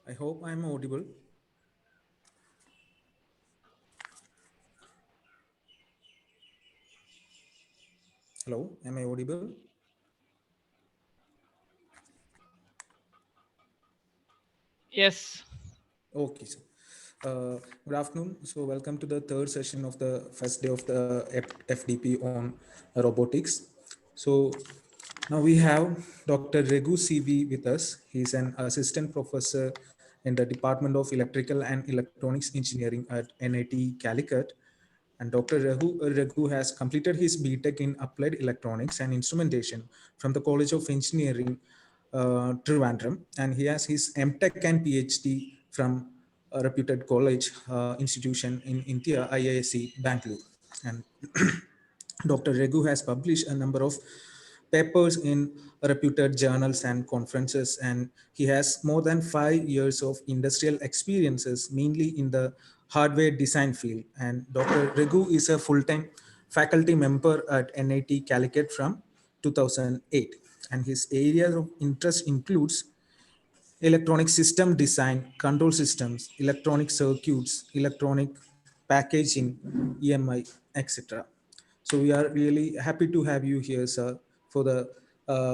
I hope I'm audible. Hello, am I audible? Yes. Okay, sir. Good afternoon. So, welcome to the third session of the first day of the FDP on robotics. So, now we have Dr. Regu CV with us. He's an assistant professor in the Department of Electrical and Electronics Engineering at NIT Calicut. And Dr. Raghu has completed his BTech in Applied Electronics and Instrumentation from the College of Engineering, Trivandrum. And he has his MTech and PhD from a reputed college institution in India, IISc Bangalore. And Dr. Raghu has published a number of papers in reputed journals and conferences, and he has more than 5 years of industrial experiences, mainly in the hardware design field. And Dr. Raghu is a full-time faculty member at NIT Calicut from 2008. And his areas of interest includes electronic system design, control systems, electronic circuits, electronic packaging, EMI, etc. So we are really happy to have you here, sir, for the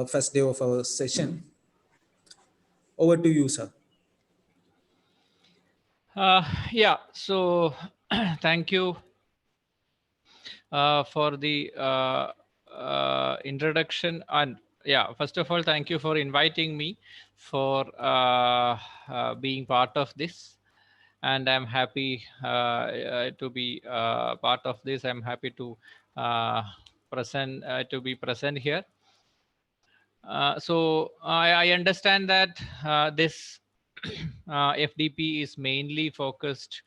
first day of our session. Over to you, sir. Yeah. So, thank you for the introduction. And yeah, first of all, thank you for inviting me for being part of this. And I'm happy to be part of this. I'm happy uh, to be present here. I understand that this FDP is mainly focused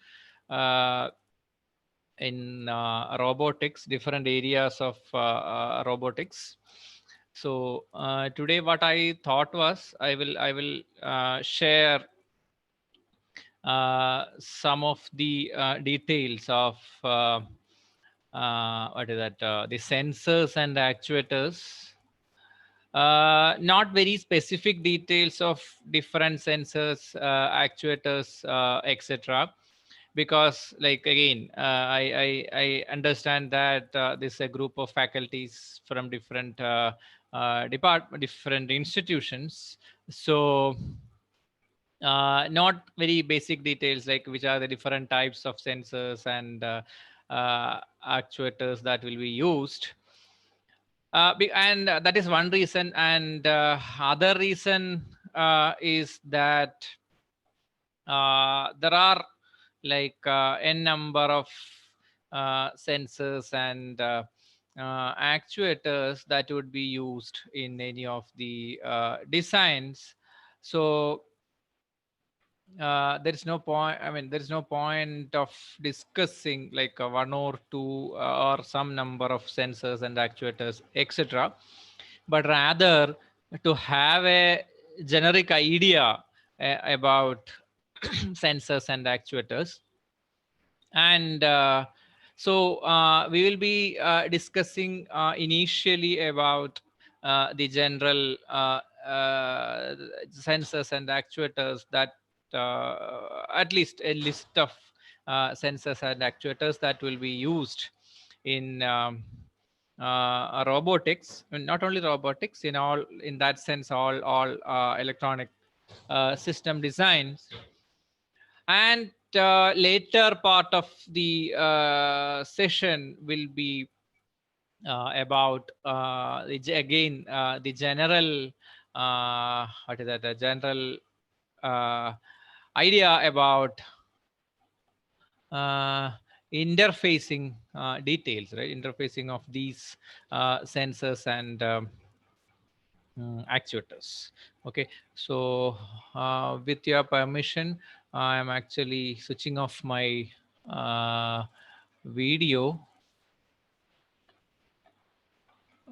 uh, in robotics, different areas of robotics. So today, what I thought was I will share some of the details of what is that the sensors and actuators, not very specific details of different sensors, actuators, etc. Because, like, again, I understand that this is a group of faculties from different different institutions. So not very basic details like which are the different types of sensors and actuators that will be used. And that is one reason. And other reason is that there are like n number of sensors and actuators that would be used in any of the designs. So there is no point, I mean, there is no point of discussing like one or two or some number of sensors and actuators, etc., but rather to have a generic idea about sensors and actuators. And we will be discussing initially about the general sensors and actuators, that at least a list of sensors and actuators that will be used in robotics. And not only robotics, in all, in that sense, all electronic system designs. And later part of the session will be about again the general what is that, a general uh, idea about uh, interfacing details, right? Interfacing of these sensors and actuators. Okay, so with your permission, I am actually switching off my video.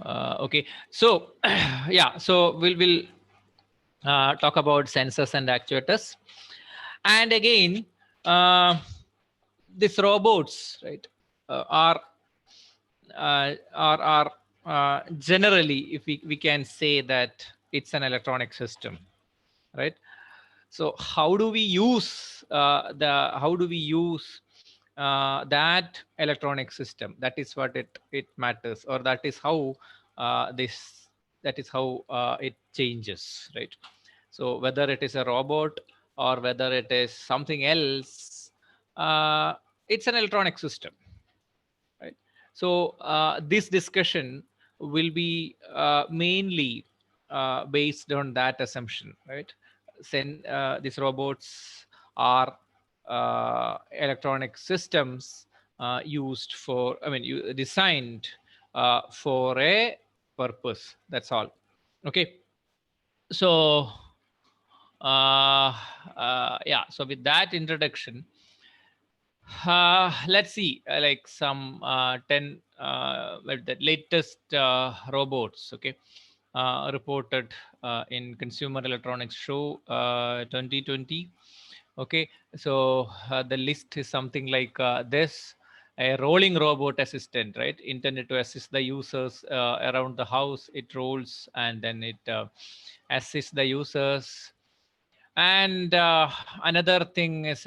Okay, so yeah, so we'll talk about sensors and actuators. And again, uh, these robots, right, are generally, if we can say that it's an electronic system, right? So how do we use that electronic system? That is what it matters, or that is how it changes, right? So whether it is a robot or whether it is something else, uh, it's an electronic system, right? So this discussion will be mainly based on that assumption, right? These robots are electronic systems used for, designed for a purpose. That's all. Okay. So yeah. So with that introduction, let's see, like some 10 the latest robots, okay, reported in Consumer Electronics Show 2020. Okay, so the list is something like this: a rolling robot assistant, right, intended to assist the users around the house. It rolls and then it assists the users. And another thing is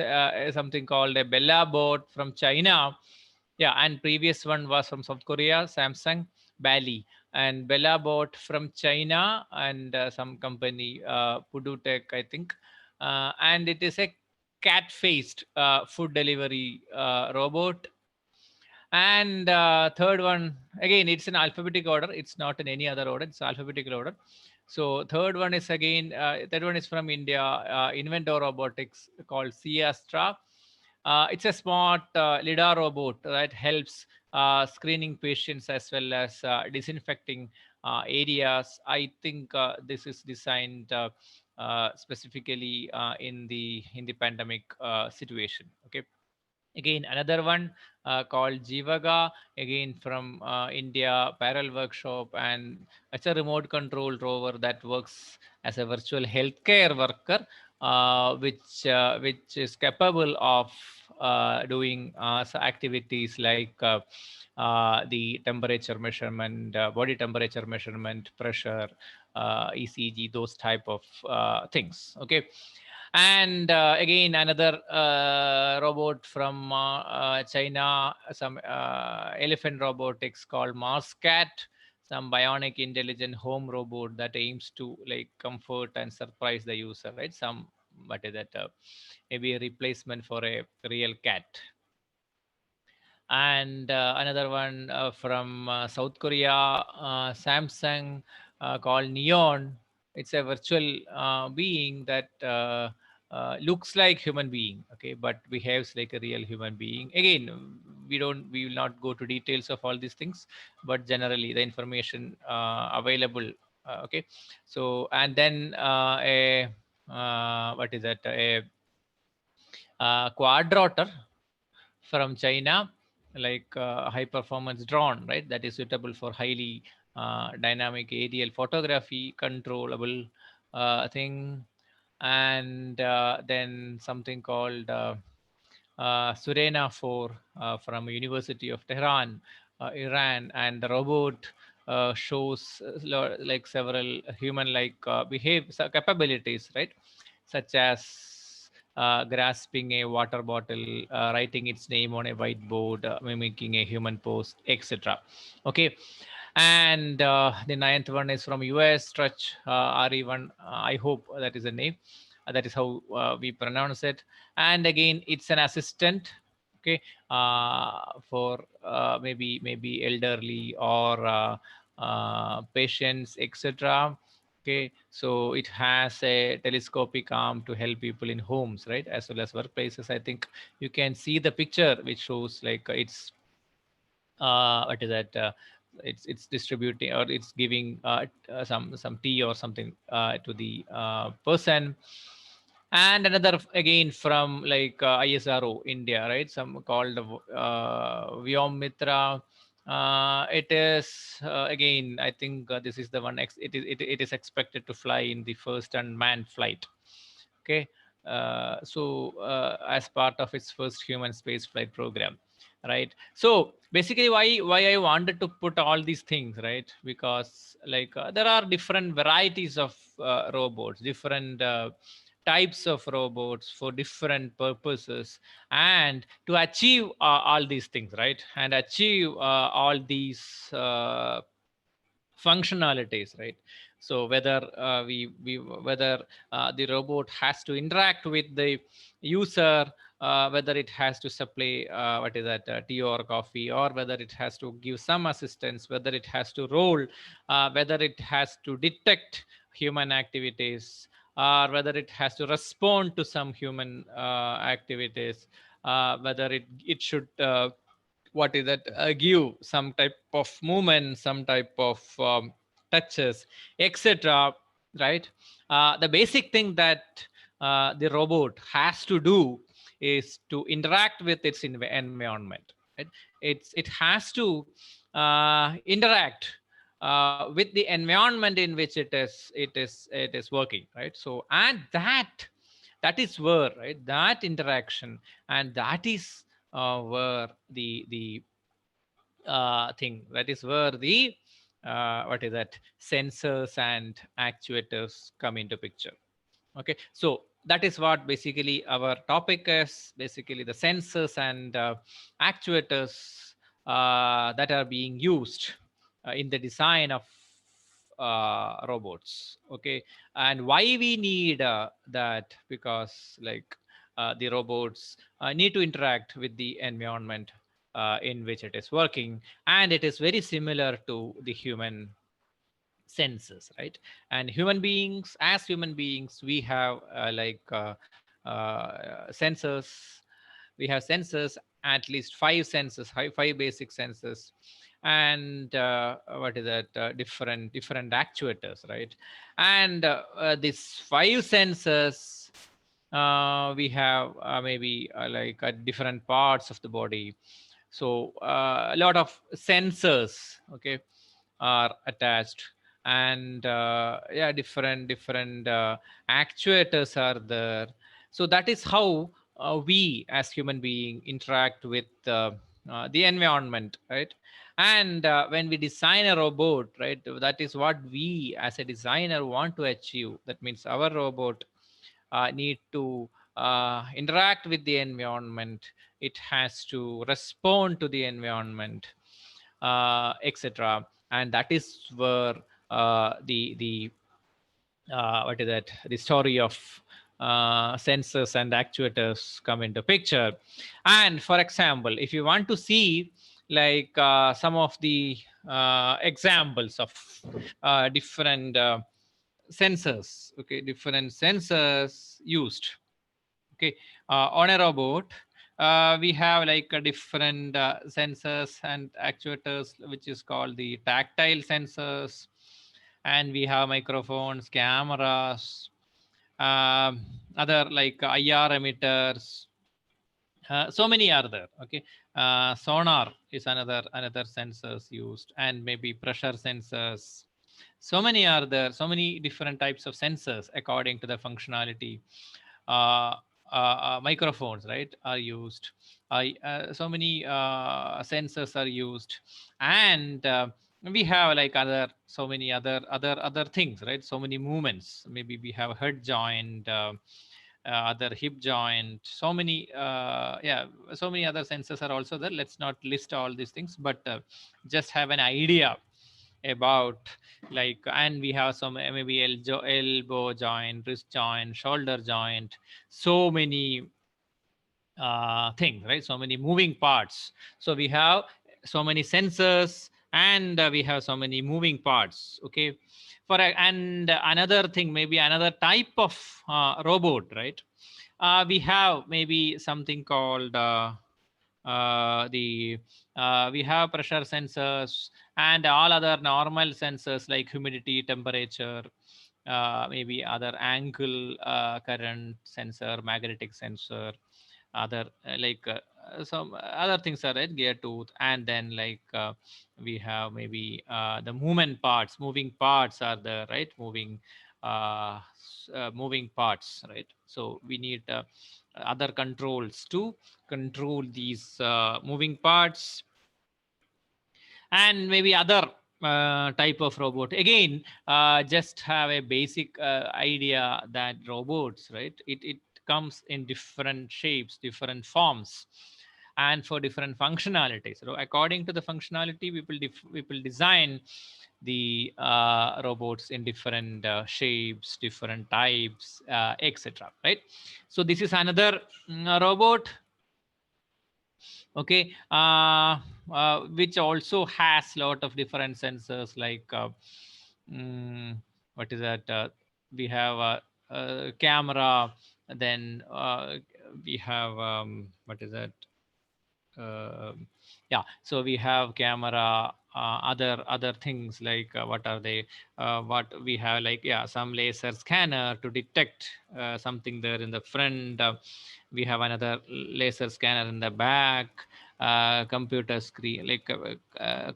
something called a Bella bot from China. Yeah, and previous one was from South Korea, Samsung, Bali, and Bella bot from China and some company, Pudutech, I think. And it is a cat-faced food delivery robot. And third one, again, it's in alphabetic order. It's not in any other order. It's alphabetical order. So third one is again, third one is from India, Inventor Robotics, called Siastra. It's a smart lidar robot that helps screening patients as well as disinfecting areas. I think this is designed specifically in the pandemic situation. Okay. Again, another one called Jivaga, again from India, Parallel Workshop, and it's a remote control rover that works as a virtual healthcare worker, which is capable of doing activities like the temperature measurement, body temperature measurement, pressure, ECG, those type of things. Okay. And again, another robot from China, some elephant robotics called Mars Cat, some bionic intelligent home robot that aims to like comfort and surprise the user, right? Some, what is that? Maybe a replacement for a real cat. And another one from South Korea, Samsung, called Neon. It's a virtual being that looks like human being, okay, but behaves like a real human being. Again, we will not go to details of all these things, but generally the information available. Okay, so and then a what is that? A quadrotor from China, like high performance drone, right? That is suitable for highly dynamic aerial photography, controllable thing. And then something called Surena 4 from University of Tehran, Iran, and the robot shows like several human-like capabilities, right? Such as grasping a water bottle, writing its name on a whiteboard, mimicking a human pose, etc. Okay. And the ninth one is from US, Stretch RE1. I hope that is the name. That is how we pronounce it. And again, it's an assistant. Okay, for maybe elderly or patients, etc. Okay, so it has a telescopic arm to help people in homes, right, as well as workplaces. I think you can see the picture which shows like it's what is that? It's distributing, or it's giving some tea or something to the person. And another again from like ISRO India, right? Some called Vyom Mitra. It is again, I think this is the one. It is expected to fly in the first unmanned flight. Okay, so as part of its first human space flight program, right? So basically, why I wanted to put all these things, right? Because like there are different varieties of robots, different types of robots for different purposes, and to achieve all these things, right, and achieve all these functionalities, right? So whether we whether the robot has to interact with the user, whether it has to supply what is that, tea or coffee, or whether it has to give some assistance, whether it has to roll, whether it has to detect human activities, or whether it has to respond to some human activities, whether it should what is that, give some type of movement, some type of touches, etc., right? The basic thing that the robot has to do is to interact with its environment, right? It has to interact with the environment in which it is working, right? So, and that is where, right, that interaction, and that is where the thing, that is where the what is that, sensors and actuators come into picture. Okay, so that is what basically our topic is, basically the sensors and actuators that are being used in the design of robots. Okay, and why we need that, because like the robots need to interact with the environment in which it is working, and it is very similar to the human senses, right? And human beings, we have sensors. We have sensors, at least five senses, five basic senses, and what is that, different actuators, right? And these five senses, we have maybe different parts of the body. So a lot of sensors, okay, are attached, and yeah, different actuators are there. So that is how we as human being interact with the environment, right? And when we design a robot, right, that is what we as a designer want to achieve. That means our robot need to interact with the environment, it has to respond to the environment, etc. And that is where the what is that, the story of sensors and actuators come into picture. And for example, if you want to see some of the examples of different sensors, okay, different sensors used, okay, on a robot, we have like a different sensors and actuators, which is called the tactile sensors, and we have microphones, cameras, um, other like IR emitters, so many are there. Okay, sonar is another sensors used, and maybe pressure sensors. So many are there, so many different types of sensors according to the functionality. uh, Microphones, right, are used. So many sensors are used, and we have like so many other things, right? So many movements. Maybe we have head joint, other hip joint, so many yeah, so many other sensors are also there. Let's not list all these things, but just have an idea about, like, and we have some maybe elbow joint, wrist joint, shoulder joint, so many things, right? So many moving parts. So we have so many sensors, and we have so many moving parts. Okay, and another thing, maybe another type of robot, right? We have maybe something called the we have pressure sensors and all other normal sensors like humidity, temperature, maybe other angle, current sensor, magnetic sensor, other some other things are, right, gear tooth. And then we have maybe the moving parts are there, right? Moving parts, right? So we need other controls to control these moving parts, and maybe other type of robot. Again, just have a basic idea that robots, right, it comes in different shapes, different forms, and for different functionalities. So according to the functionality, we will design the robots in different shapes, different types, etc., right? So this is another robot, okay, which also has lot of different sensors, like what is that, we have a camera, then we have what is that, yeah, so we have camera, other things, like what are they, what we have, like, yeah, some laser scanner to detect something there in the front, we have another laser scanner in the back, computer screen, like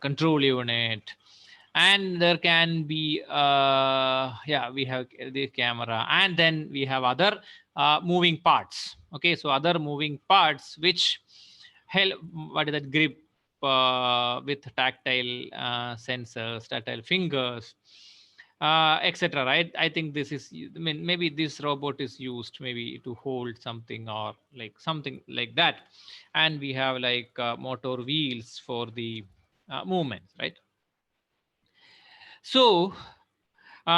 control unit, and there can be yeah, we have the camera, and then we have other moving parts. Okay, so other moving parts which help, what is that, grip with tactile sensors, tactile fingers, etc., right? I think this is, I mean, maybe this robot is used maybe to hold something, or like something like that, and we have like motor wheels for the movements, right? So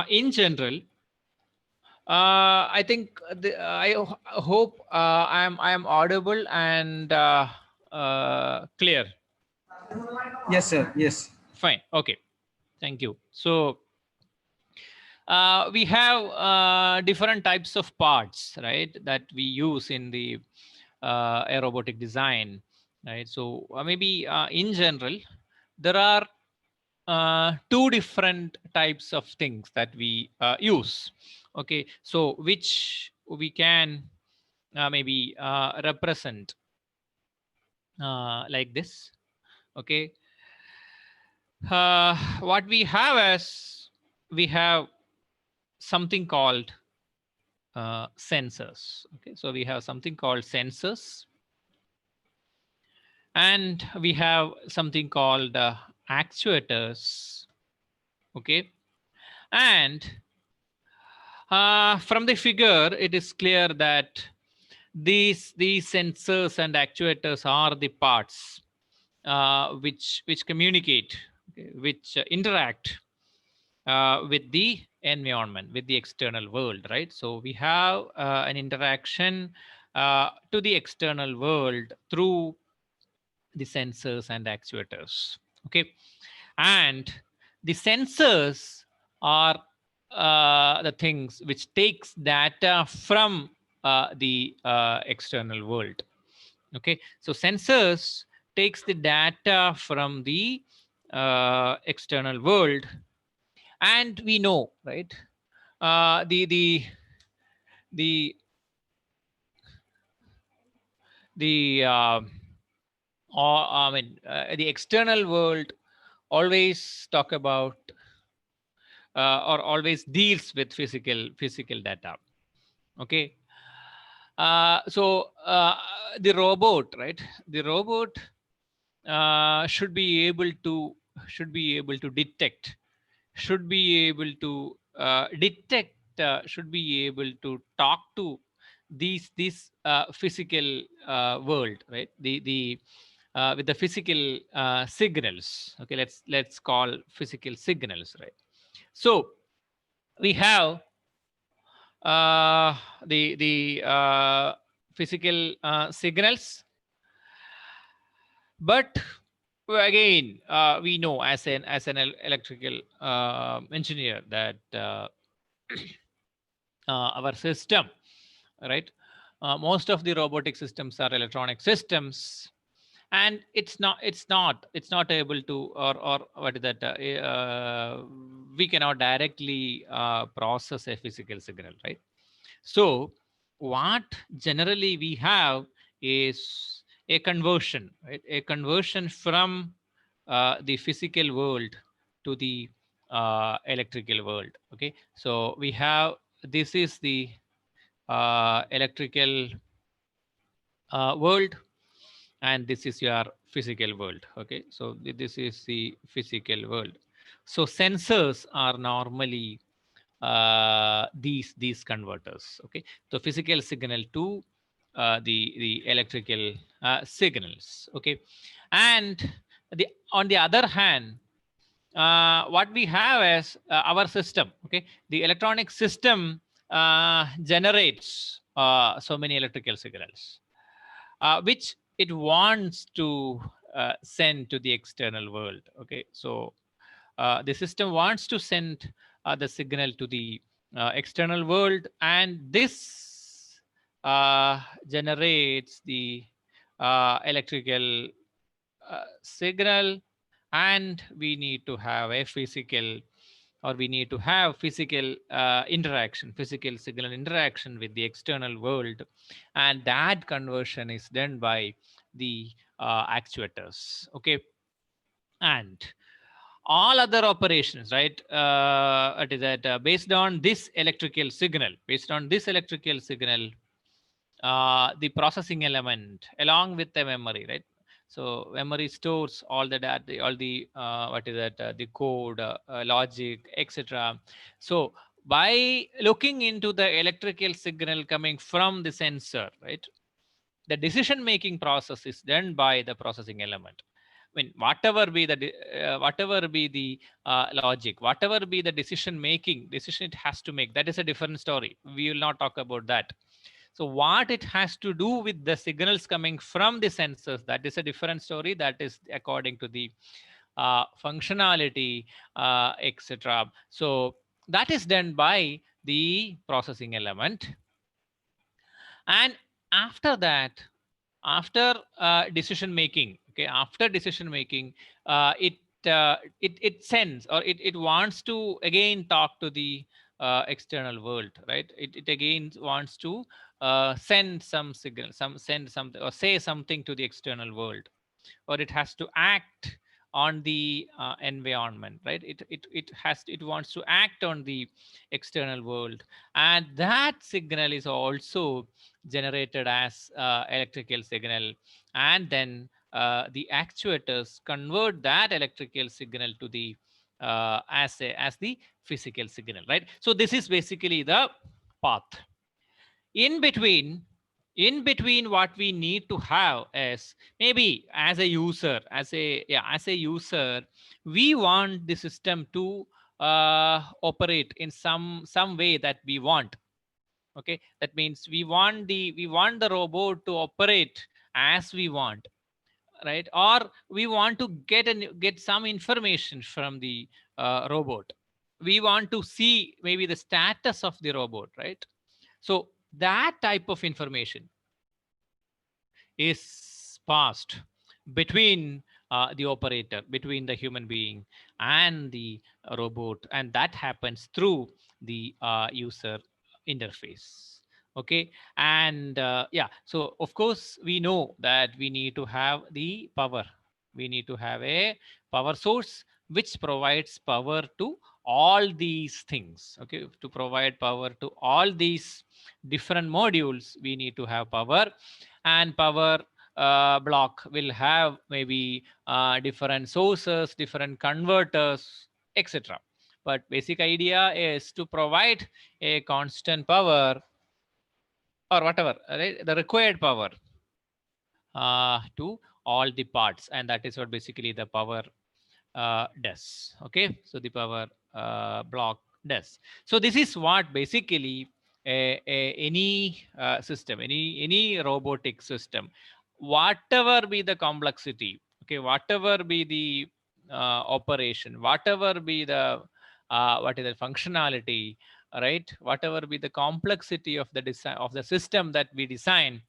in general, I think hope I am audible and clear. Yes, sir. Yes. Fine. Okay. Thank you. So we have different types of parts, right, that we use in the aerobotic design, right? So maybe in general, there are two different types of things that we use. Okay, so which we can maybe represent like this. Okay, what we have is, we have something called sensors. Okay, so we have something called sensors, and we have something called actuators. Okay, and from the figure, it is clear that these sensors and actuators are the parts which communicate, okay, which interact with the environment, with the external world, right? So we have an interaction to the external world through the sensors and actuators. Okay, and the sensors are the things which takes data from the external world. Okay, so sensors takes the data from the external world, and we know, right, the the or I mean the external world always talk about or always deals with physical data. Okay, so the robot, right, the robot should be able to detect, should be able to detect, should be able to talk to these physical world, right, the with the physical signals. Okay, let's call physical signals, right? So we have uh, the physical signals, but again, we know as an electrical engineer that our system, right, most of the robotic systems are electronic systems, and it's not able to, or what is that, we cannot directly process a physical signal, right? So what generally we have is a conversion, right? A conversion from the physical world to the electrical world. Okay, so we have, this is the electrical world, and this is your physical world. Okay, so this is the physical world. So sensors are normally these converters. Okay, so physical signal to the electrical signals. Okay, and the on the other hand, what we have is our system. Okay, the electronic system generates so many electrical signals, which it wants to send to the external world. Okay, so the system wants to send the signal to the external world, and this generates the electrical signal, and we need to have a physical, or we need to have physical interaction, physical signal interaction with the external world, and that conversion is done by the actuators. Okay, and all other operations, right, it is that based on this electrical signal, the processing element along with the memory, right? So memory stores all the data, all the what is that, the code, logic, etc. So by looking into the electrical signal coming from the sensor, right, the decision making process is done by the processing element. I mean, whatever be the logic, whatever be the decision it has to make, that is a different story. We will not talk about that. So what it has to do with the signals coming from the sensors, that is a different story. That is according to the functionality, etc. So that is done by the processing element. And after that, after decision making, okay, after decision making, it sends, or it wants to again talk to the external world, right? It again wants to send some signal, send something, or say something to the external world, or it has to act on the environment, right? It wants to act on the external world, and that signal is also generated as electrical signal, and then the actuators convert that electrical signal to the as the physical signal, right? So this is basically the path. In between in between what we need to have is, maybe as a user, as a user, we want the system to operate in some way that we want. Okay, that means we want the robot to operate as we want, right? Or we want to get some information from the robot. We want to see maybe the status of the robot, right? So that type of information is passed between the operator, between the human being and the robot, and that happens through the user interface. Okay, and yeah, so of course we know that we need to have the power. We need to have a power source which provides power to all these things. Okay, to provide power to all these different modules, we need to have power, and power block will have maybe different sources, different converters, etc. But basic idea is to provide a constant power, or whatever, right? The required power to all the parts, and that is what basically the power does. Okay, so the power block does. So this is what basically any system, any robotic system, whatever be the complexity, okay, whatever be the operation, whatever be the what is the functionality, right? Whatever be the complexity of the design of the system that we design,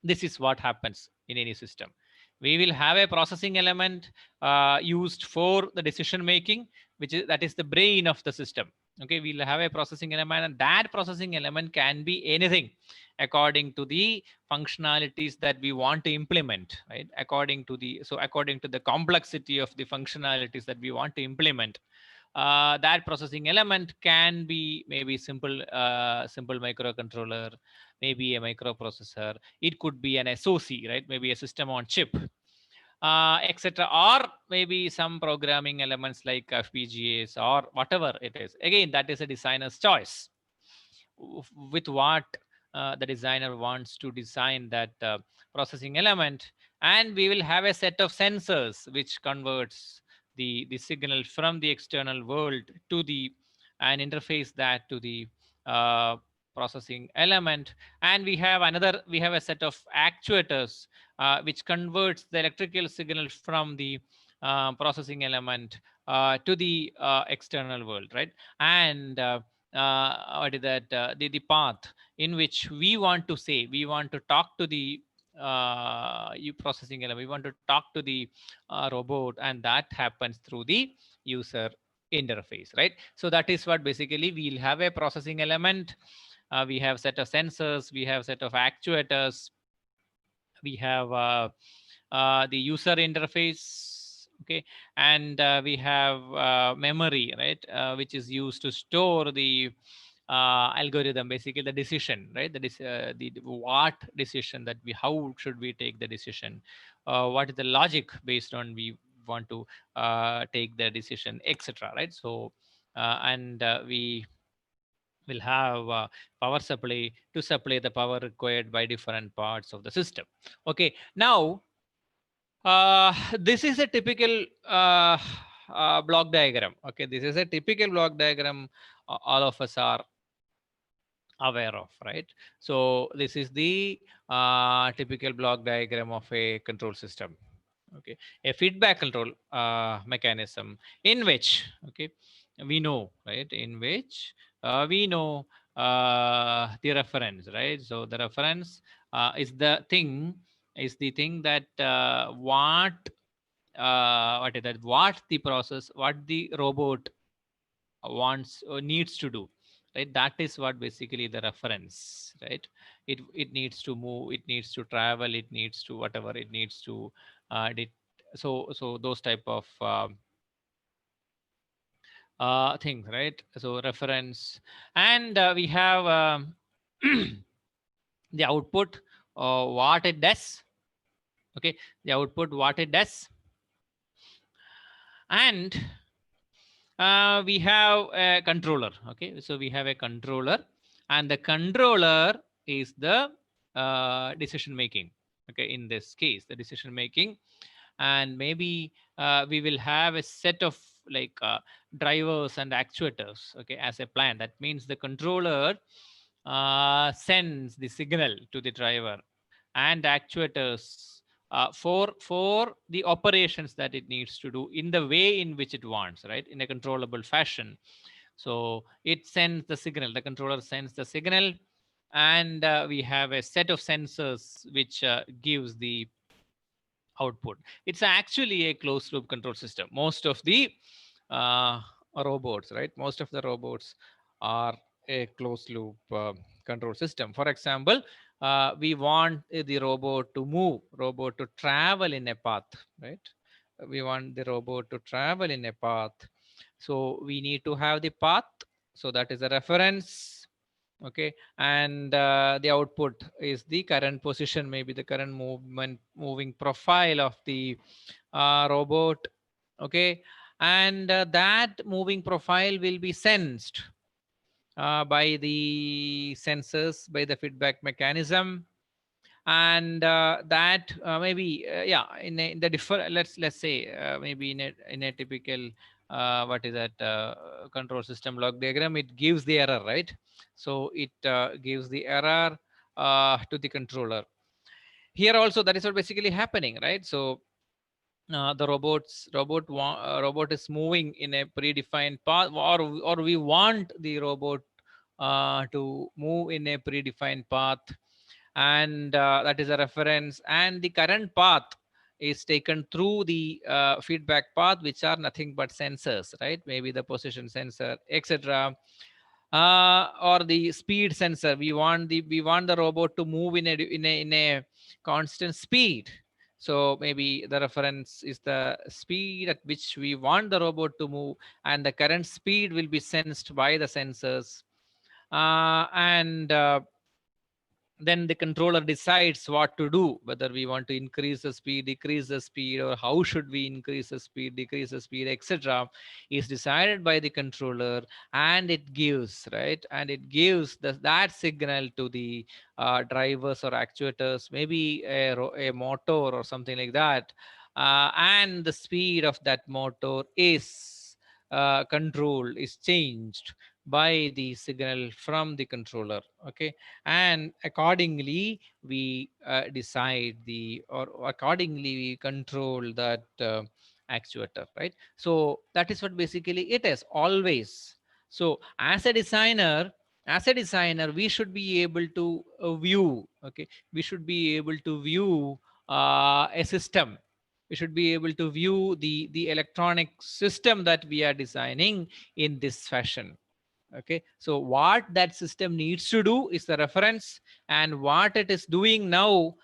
this is what happens in any system. We will have a processing element used for the decision making, that is the brain of the system. Okay, we'll have a processing element, and that processing element can be anything according to the functionalities that we want to implement, right? According to the complexity of the functionalities that we want to implement, that processing element can be maybe simple microcontroller, maybe a microprocessor. It could be an SoC, right? Maybe a system on chip. etc., or maybe some programming elements like FPGAs or whatever it is. Again, that is a designer's choice with what the designer wants to design that processing element. And we will have a set of sensors which converts the signal from the external world to the and interface that to the uh, processing element. And we have a set of actuators which converts the electrical signal from the processing element to the external world, right? And what is that the path in which we want to talk to the you processing element, we want to talk to the robot, and that happens through the user interface, right? So that is what basically we'll have a processing element. We have set of sensors, we have set of actuators, we have the user interface, okay, and we have memory, right, which is used to store the algorithm, basically the decision, right, the what decision that we, how should we take the decision, what is the logic based on we want to take the decision, etc., right? So and we will have power supply to supply the power required by different parts of the system. Okay, now this is a typical block diagram. Okay, this is a typical block diagram all of us are aware of, right? So this is the typical block diagram of a control system. Okay, a feedback control mechanism in which, okay, we know, right, in which we know the reference, right? So the reference is the thing that what is that, what the process, what the robot wants or needs to do, right? That is what basically the reference, right? It needs to move, it needs to travel, it needs to whatever it needs to did. So those type of things, right? So reference. And we have the output, what it does, okay, the output what it does. And we have a controller, okay, so we have a controller, and the controller is the decision making, okay, in this case the decision making. And maybe we will have a set of like drivers and actuators, okay, as a plan. That means the controller sends the signal to the driver and actuators for the operations that it needs to do in the way in which it wants, right, in a controllable fashion. So it sends the signal, the controller sends the signal, and we have a set of sensors which gives the output. It's actually a closed loop control system. Most of the uh, robots, right, most of the robots are a closed loop control system. For example, we want the robot to move, robot to travel in a path, right? We want the robot to travel in a path, so we need to have the path. So that is a reference, okay. And the output is the current position, maybe the current moving profile of the robot, okay. And that moving profile will be sensed by the sensors, by the feedback mechanism. And that maybe yeah, in the different, let's say maybe in a typical what is that control system log diagram, it gives the error, right? So it gives the error to the controller. Here also that is what basically happening, right? So the robot is moving in a predefined path, or we want the robot to move in a predefined path. And that is a reference, and the current path is taken through the feedback path, which are nothing but sensors, right? Maybe the position sensor, etc., or the speed sensor. We want the robot to move in a constant speed. So maybe the reference is the speed at which we want the robot to move, and the current speed will be sensed by the sensors. And then the controller decides what to do, whether we want to increase the speed, decrease the speed, or how should we increase the speed, decrease the speed, etc. is decided by the controller, and it gives, right, and it gives that signal to the drivers or actuators, maybe a motor or something like that, and the speed of that motor is controlled, is changed by the signal from the controller. Okay, and accordingly we decide the, or accordingly we control that actuator, right? So that is what basically it is always. So as a designer we should be able to view, okay, we should be able to view a system, we should be able to view the electronic system that we are designing in this fashion. Okay, so what that system needs to do is the reference, and what it is doing now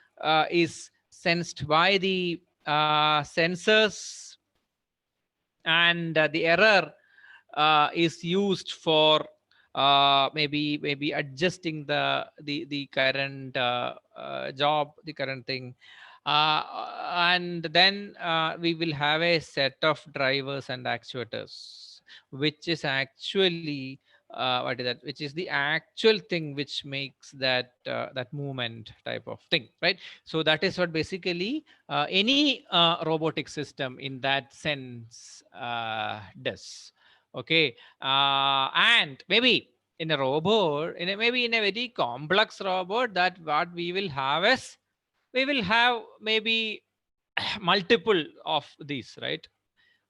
is sensed by the sensors, and the error is used for maybe adjusting the current job, the current thing, uh, and then we will have a set of drivers and actuators, which is actually what is that, which is the actual thing which makes that that movement type of thing, right? So that is what basically any robotic system in that sense does. Okay, and maybe in a robot, maybe in a very complex robot, that what we will have is, we will have maybe multiple of these, right?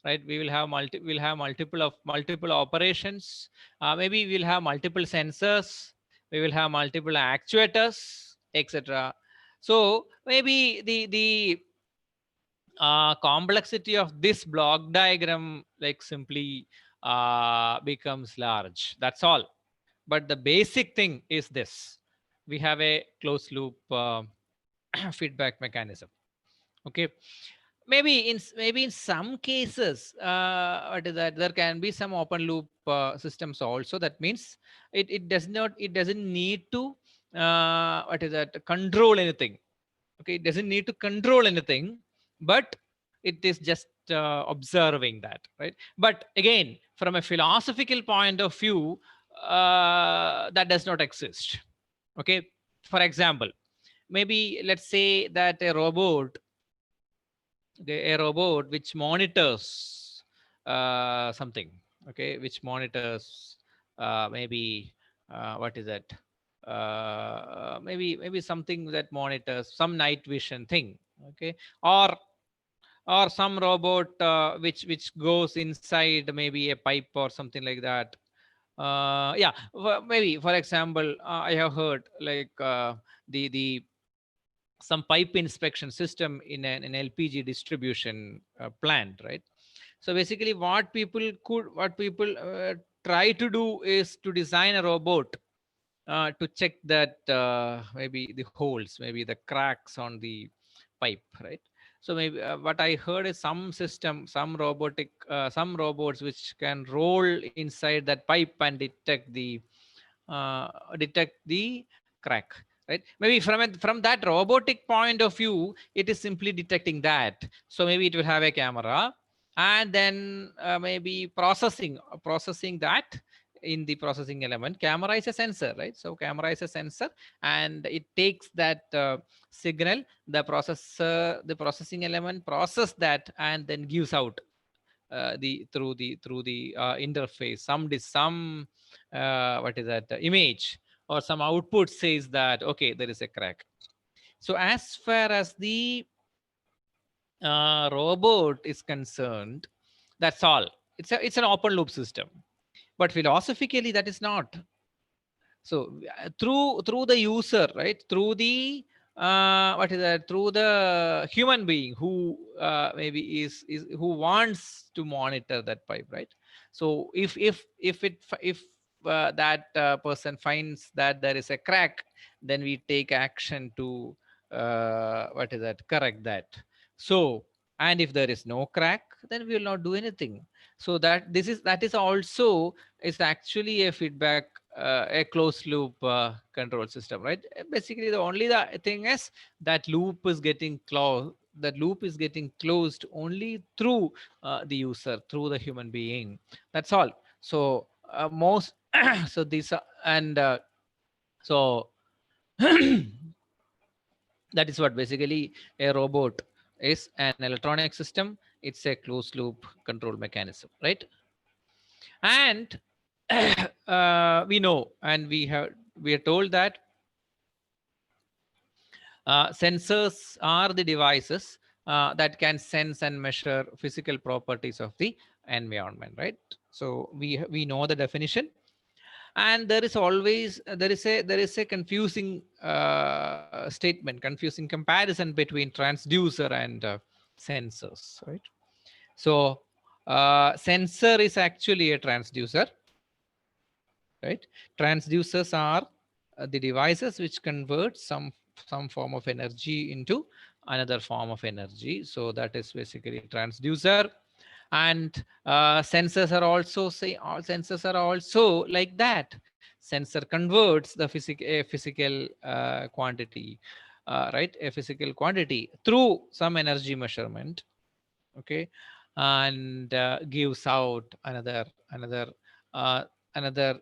Right, we will have multiple operations, maybe we'll have multiple sensors, we will have multiple actuators, etc. So maybe the complexity of this block diagram like simply becomes large, that's all. But the basic thing is this: we have a closed loop feedback mechanism. Okay, maybe in some cases what is that, there can be some open loop systems also. That means it doesn't need to what is that, control anything. Okay, it doesn't need to control anything, but it is just observing that, right? But again, from a philosophical point of view, that does not exist. Okay, for example, maybe let's say that a robot, okay, a robot which monitors something, okay, which monitors maybe what is that, maybe something that monitors some night vision thing. Okay, or some robot which goes inside maybe a pipe or something like that. Yeah, maybe for example, I have heard like the some pipe inspection system in an LPG distribution plant, right? So basically, what people try to do is to design a robot to check that maybe the holes, maybe the cracks on the pipe, right? So maybe what I heard is some system, some robots which can roll inside that pipe and detect the crack, right? Maybe from that robotic point of view, it is simply detecting that. So maybe it will have a camera, and then maybe processing that in the processing element. Camera is a sensor, right? So camera is a sensor, and it takes that signal, the processing element process that, and then gives out through the interface some what is that, image, or some output says that okay, there is a crack. So as far as the robot is concerned, that's all. It's an open loop system, but philosophically that is not. So through the user, right, through the what is that, through the human being who maybe is who wants to monitor that pipe, right? So if that person finds that there is a crack, then we take action to what is that, correct that. So, and if there is no crack, then we will not do anything. So that is also is actually a feedback a closed loop control system, right? Basically, the thing is that loop is getting closed. That loop is getting closed only through the user, through the human being. That's all. So most so these are, and so that is what basically a robot is, an electronic system. It's a closed loop control mechanism, right? And we know, and we are told that sensors are the devices that can sense and measure physical properties of the environment, right? So we know the definition, and there is always there is a confusing statement, confusing comparison between transducer and sensors, right? So sensor is actually a transducer, right? Transducers are the devices which convert some form of energy into another form of energy. So that is basically transducer. And sensors are also, say, all sensors are also like that. Sensor converts the physical quantity, right, a physical quantity through some energy measurement, okay, and gives out uh, another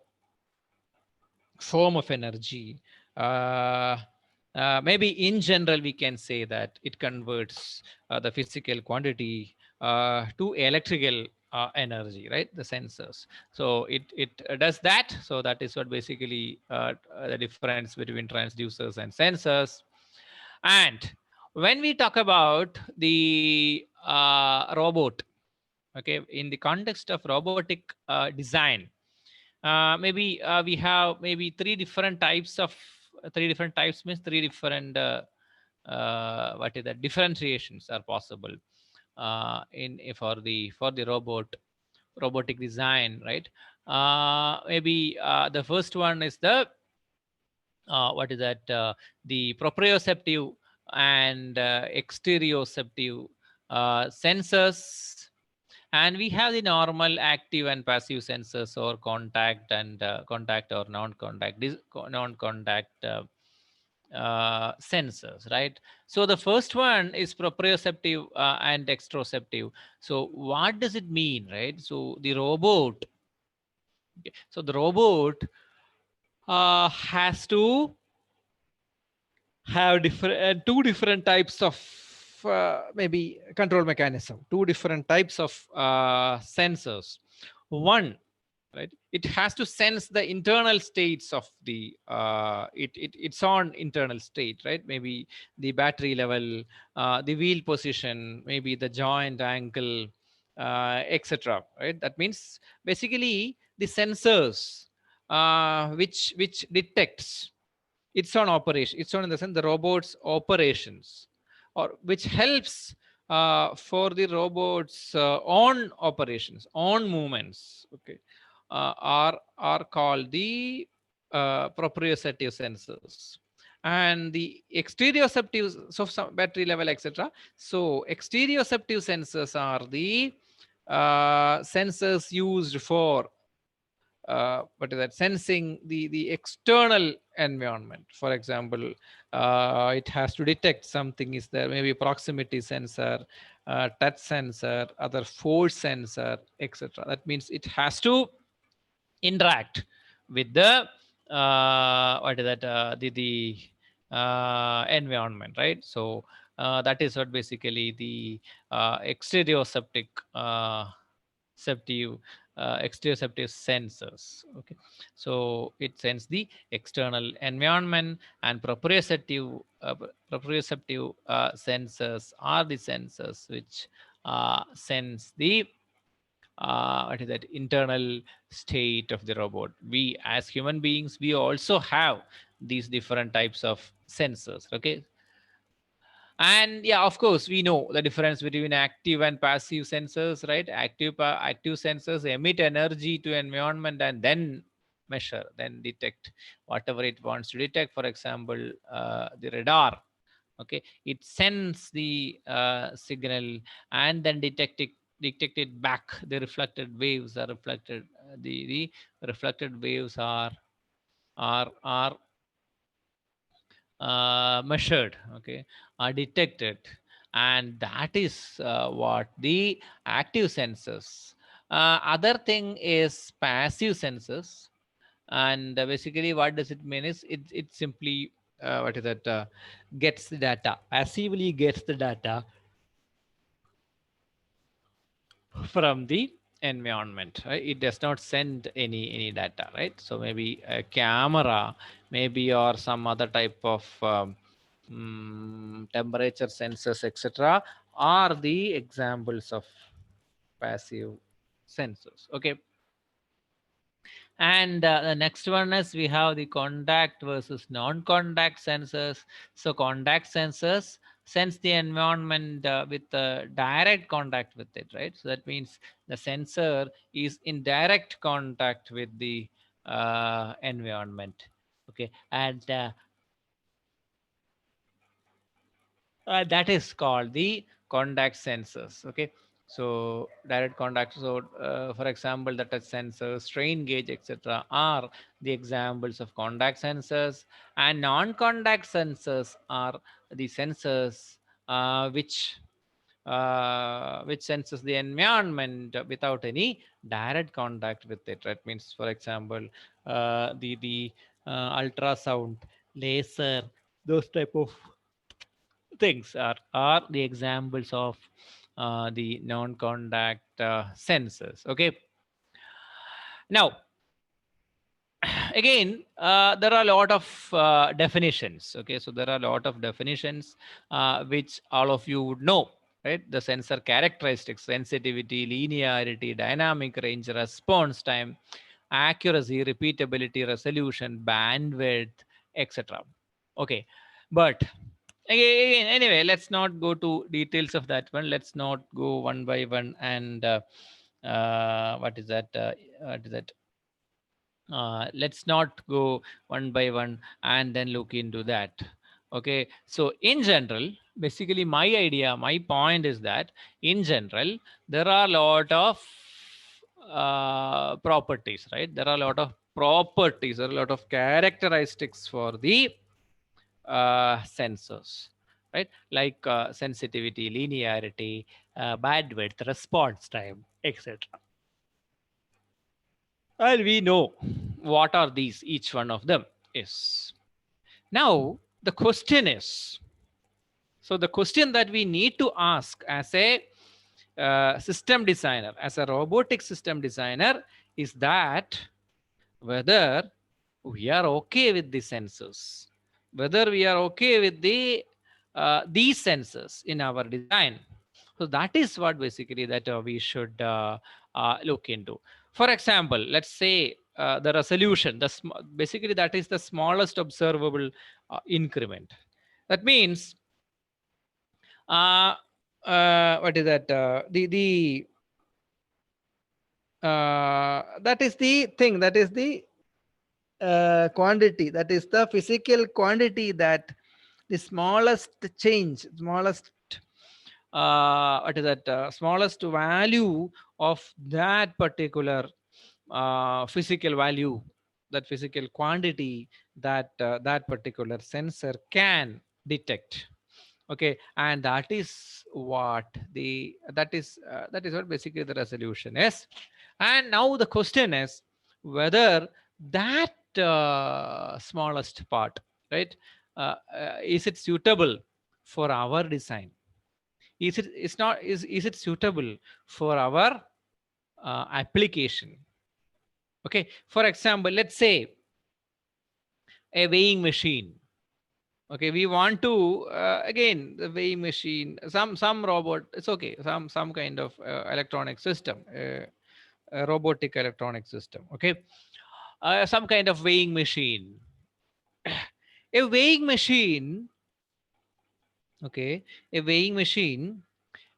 form of energy. Maybe in general, we can say that it converts the physical quantity to electrical energy, right? The sensors. So it does that. So that is what basically the difference between transducers and sensors. And when we talk about the robot, okay, in the context of robotic design, maybe we have maybe three different types means three different what is that, differentiations are possible in for the robotic design, right? Maybe the first one is the what is that, the proprioceptive and exteroceptive sensors. And we have the normal active and passive sensors, or contact and contact or non-contact non-contact sensors, right? So the first one is proprioceptive and exteroceptive. So what does it mean, right? So the robot, okay, so the robot has to have different two different types of maybe control mechanism, two different types of sensors. One, right, it has to sense the internal states of the its own internal state, right? Maybe the battery level, the wheel position, maybe the joint angle, etc., right? That means basically the sensors which detects its own operation, its own in the sense the robot's operations, or which helps for the robot's own operations, own movements, okay, are called the proprioceptive sensors. And the exteroceptive, so some battery level, etc. So exteroceptive sensors are the sensors used for what is that, sensing the external environment. For example, it has to detect something is there, maybe proximity sensor, touch sensor, other force sensor, etc. That means it has to interact with the what is that, the environment, right? So that is what basically the exteroceptive septive exteroceptive sensors, okay. So it sends the external environment. And proprioceptive sensors are the sensors which sense the what is that, internal state of the robot. We as human beings, we also have these different types of sensors, okay. And yeah, of course, we know the difference between active and passive sensors, right? Active sensors emit energy to environment and then measure, then detect whatever it wants to detect. For example, the radar, okay, it sends the signal and then detect it back. The reflected waves are reflected, the reflected waves are are measured, okay, are detected, and that is what the active sensors. Other thing is passive sensors, and basically what does it mean is it simply what is that gets the data, passively gets the data from the environment, right? It does not send any data, right? So maybe a camera, maybe, or some other type of temperature sensors, etc., are the examples of passive sensors. Okay. And the next one is we have the contact versus non-contact sensors. So contact sensors sense the environment with direct contact with it, right? So that means the sensor is in direct contact with the environment. Okay, and that is called the contact sensors. Okay, so direct contact. So for example, the touch sensor, strain gauge, etc., are the examples of contact sensors. And non-contact sensors are the sensors which senses the environment without any direct contact with it. That means, for example, the ultrasound, laser, those type of things are the examples of the non-contact sensors. Okay. Now, again, there are a lot of definitions. Okay, so there are a lot of definitions which all of you would know, right? The sensor characteristics: sensitivity, linearity, dynamic range, response time, accuracy, repeatability, resolution, bandwidth, etc. Okay, but again, anyway, let's not go to details of that one. Let's not go one by one. And what is that? What is that? Let's not go one by one and then look into that. Okay, so in general, basically my idea, my point is that in general there are a lot of properties, right? There are a lot of properties, there are a lot of characteristics for the sensors, right? Like sensitivity, linearity, bandwidth, response time, etc. And we know what are these, each one of them is. Now, the question is, so the question that we need to ask as a system designer, as a robotic system designer, is that whether we are okay with the sensors, whether we are okay with the these sensors in our design. So that is what basically that we should look into. For example, let's say the resolution, basically that is the smallest observable increment. That means uh, what is that? The that is the thing. That is the quantity. That is the physical quantity, that the smallest change, smallest what is that? Smallest value of that particular physical value, that physical quantity that that particular sensor can detect. Okay, and that is what that is what basically the resolution is. And now the question is whether that smallest part, right, is it suitable for our design? Is it, it's not, is it suitable for our application? Okay, for example, let's say a weighing machine. Okay, we want to again, the weighing machine, some robot, it's okay, some kind of electronic system, a robotic electronic system. Okay, some kind of weighing machine. A weighing machine, okay, a weighing machine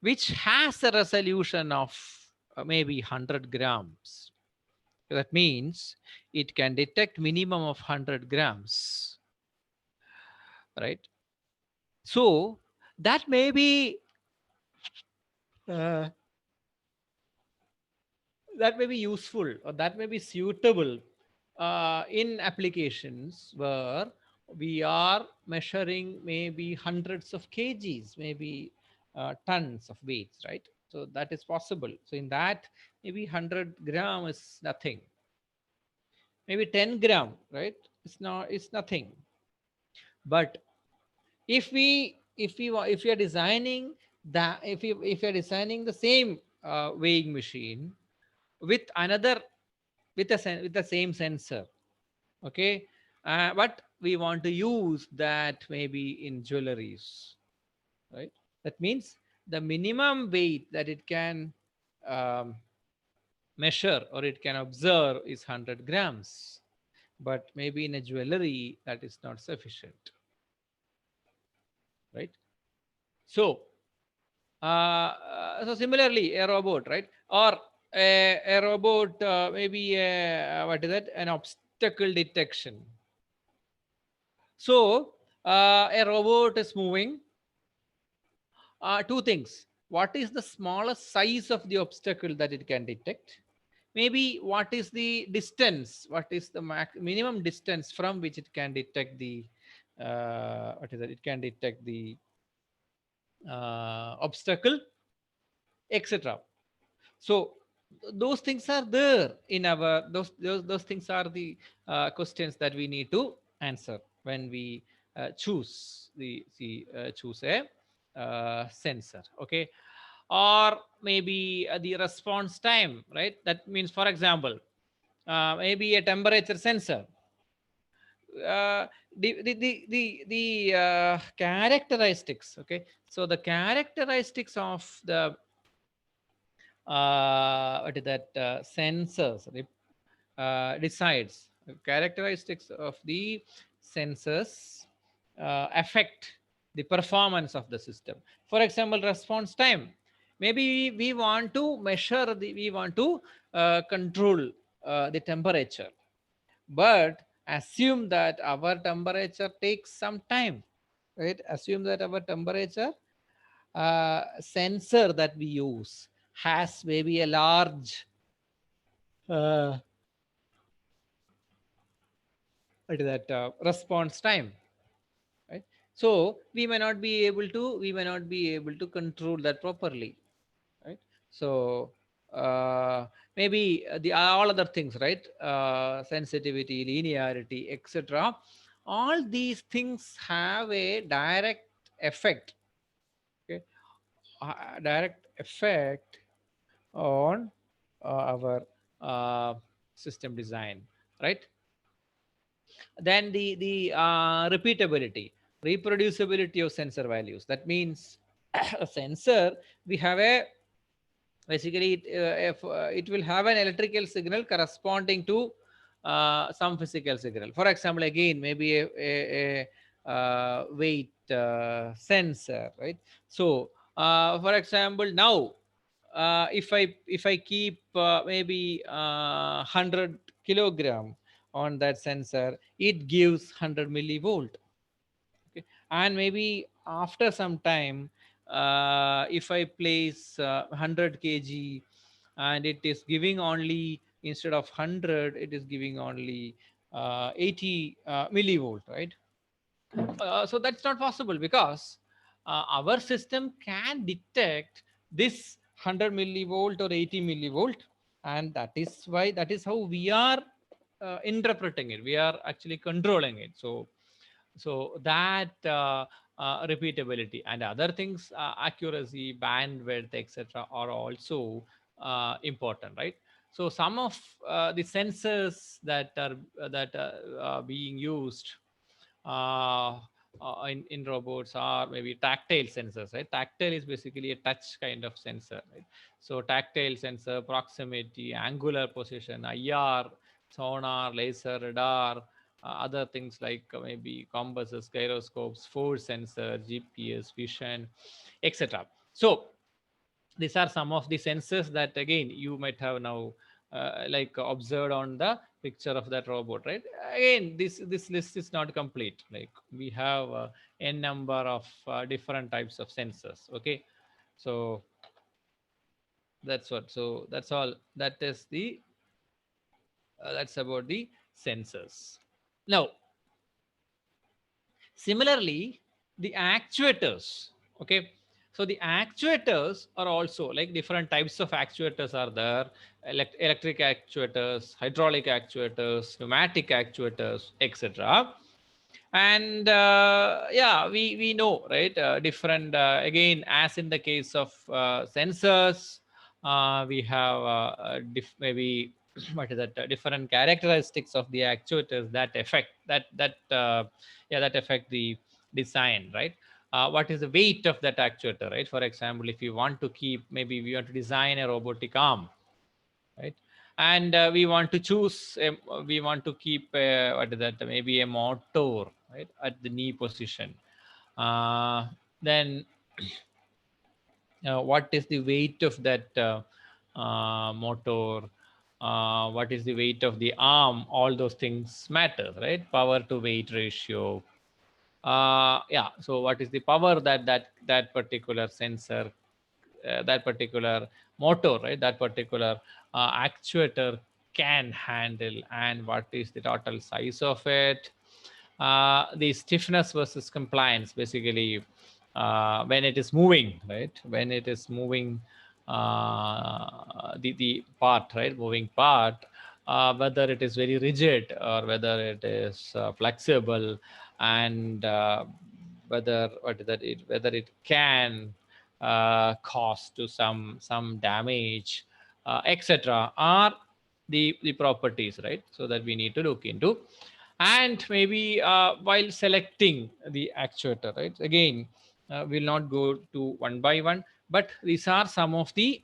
which has a resolution of maybe 100 grams. That means it can detect minimum of 100 grams, right? So that may be uh, that may be useful, or that may be suitable in applications where we are measuring maybe hundreds of kgs, maybe tons of weights, right? So that is possible. So in that, maybe 100 gram is nothing, maybe 10 gram, right? It's nothing. But if we are designing that, if you are designing the same weighing machine with another, with the same sensor, okay, but we want to use that maybe in jewelries, right? That means the minimum weight that it can um, measure or it can observe is 100 grams, but maybe in a jewelry that is not sufficient, right? So so similarly, a robot, right? Or a robot, maybe what is that? An obstacle detection. So a robot is moving. Two things: what is the smallest size of the obstacle that it can detect? Maybe what is the distance? What is the minimum distance from which it can detect the what is that? It can detect the obstacle, etc. So those things are there in our, those things are the questions that we need to answer when we choose a sensor, okay? Or maybe the response time, right? That means, for example, maybe a temperature sensor. uh, the characteristics, okay? So the characteristics of the what is that sensors decides, characteristics of the sensors affect the performance of the system. For example, response time. Maybe we want to measure the, we want to control the temperature, but assume that our temperature takes some time, right? Assume that our temperature sensor that we use has maybe a large uh, what is that response time, right? So we may not be able to control that properly, right? So uh, maybe the all other things, right? Sensitivity, linearity, etc. All these things have a direct effect, okay? Direct effect on our uh, system design, right? Then the repeatability, reproducibility of sensor values. That means a sensor, we have a, basically if it will have an electrical signal corresponding to some physical signal. For example, again, maybe a weight sensor, right? So for example, now if I keep maybe 100 kilogram on that sensor, it gives 100 millivolt, okay? And maybe after some time, if I place 100 kg, and it is giving only, instead of 100, it is giving only 80 millivolt, right? So that's not possible, because our system can detect this 100 millivolt or 80 millivolt, and that is why, that is how we are interpreting it, we are actually controlling it. So that repeatability and other things, accuracy, bandwidth, etc., are also important, right? So some of the sensors that are being used uh, in robots are maybe tactile sensors, right? Tactile is basically a touch kind of sensor, right? So tactile sensor, proximity, angular position, IR, sonar, laser, radar, other things like maybe compasses, gyroscopes, force sensor, GPS, vision, etc. So these are some of the sensors that again you might have now like observed on the picture of that robot, right? Again, this list is not complete, like we have n number of different types of sensors, okay? So that's what, so that's all, that is the that's about the sensors. Now, similarly, the actuators, okay, so the actuators are also like different types of actuators are there: electric actuators, hydraulic actuators, pneumatic actuators, etc. And yeah, we know, right, different again, as in the case of sensors, we have maybe what is that, different characteristics of the actuators that affect that affect the design, right? What is the weight of that actuator, right? For example, if you want to keep, maybe we want to design a robotic arm, right? And we want to choose we want to keep what is that, maybe a motor, right, at the knee position. uh, then what is the weight of that motor, what is the weight of the arm, all those things matter, right? Power to weight ratio. Yeah, so what is the power that particular sensor, that particular motor, right, that particular actuator can handle, and what is the total size of it. The stiffness versus compliance, basically, when it is moving, right, when it is moving, the part, right, moving part, whether it is very rigid or whether it is flexible, and whether what is that it, whether it can cause to some damage, etc., are the properties, right? So that we need to look into. And maybe while selecting the actuator, right, again, we'll not go to one by one, but these are some of the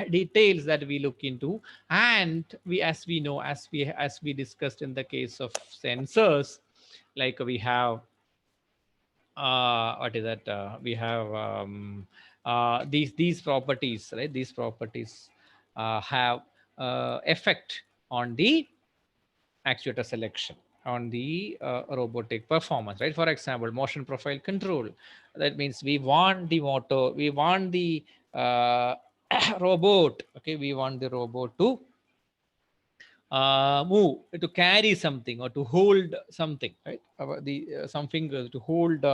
details that we look into. And we, as we know, as we discussed in the case of sensors, like we have what is that, we have these properties, right? These properties have effect on the actuator selection, on the robotic performance, right? For example, motion profile control. That means we want the motor, we want the uh, robot, okay, we want the robot to move, to carry something or to hold something, right? The some fingers to hold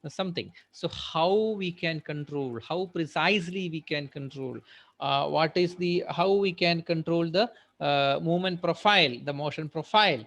something. So how we can control, how precisely we can control, what is the, how we can control the movement profile, the motion profile.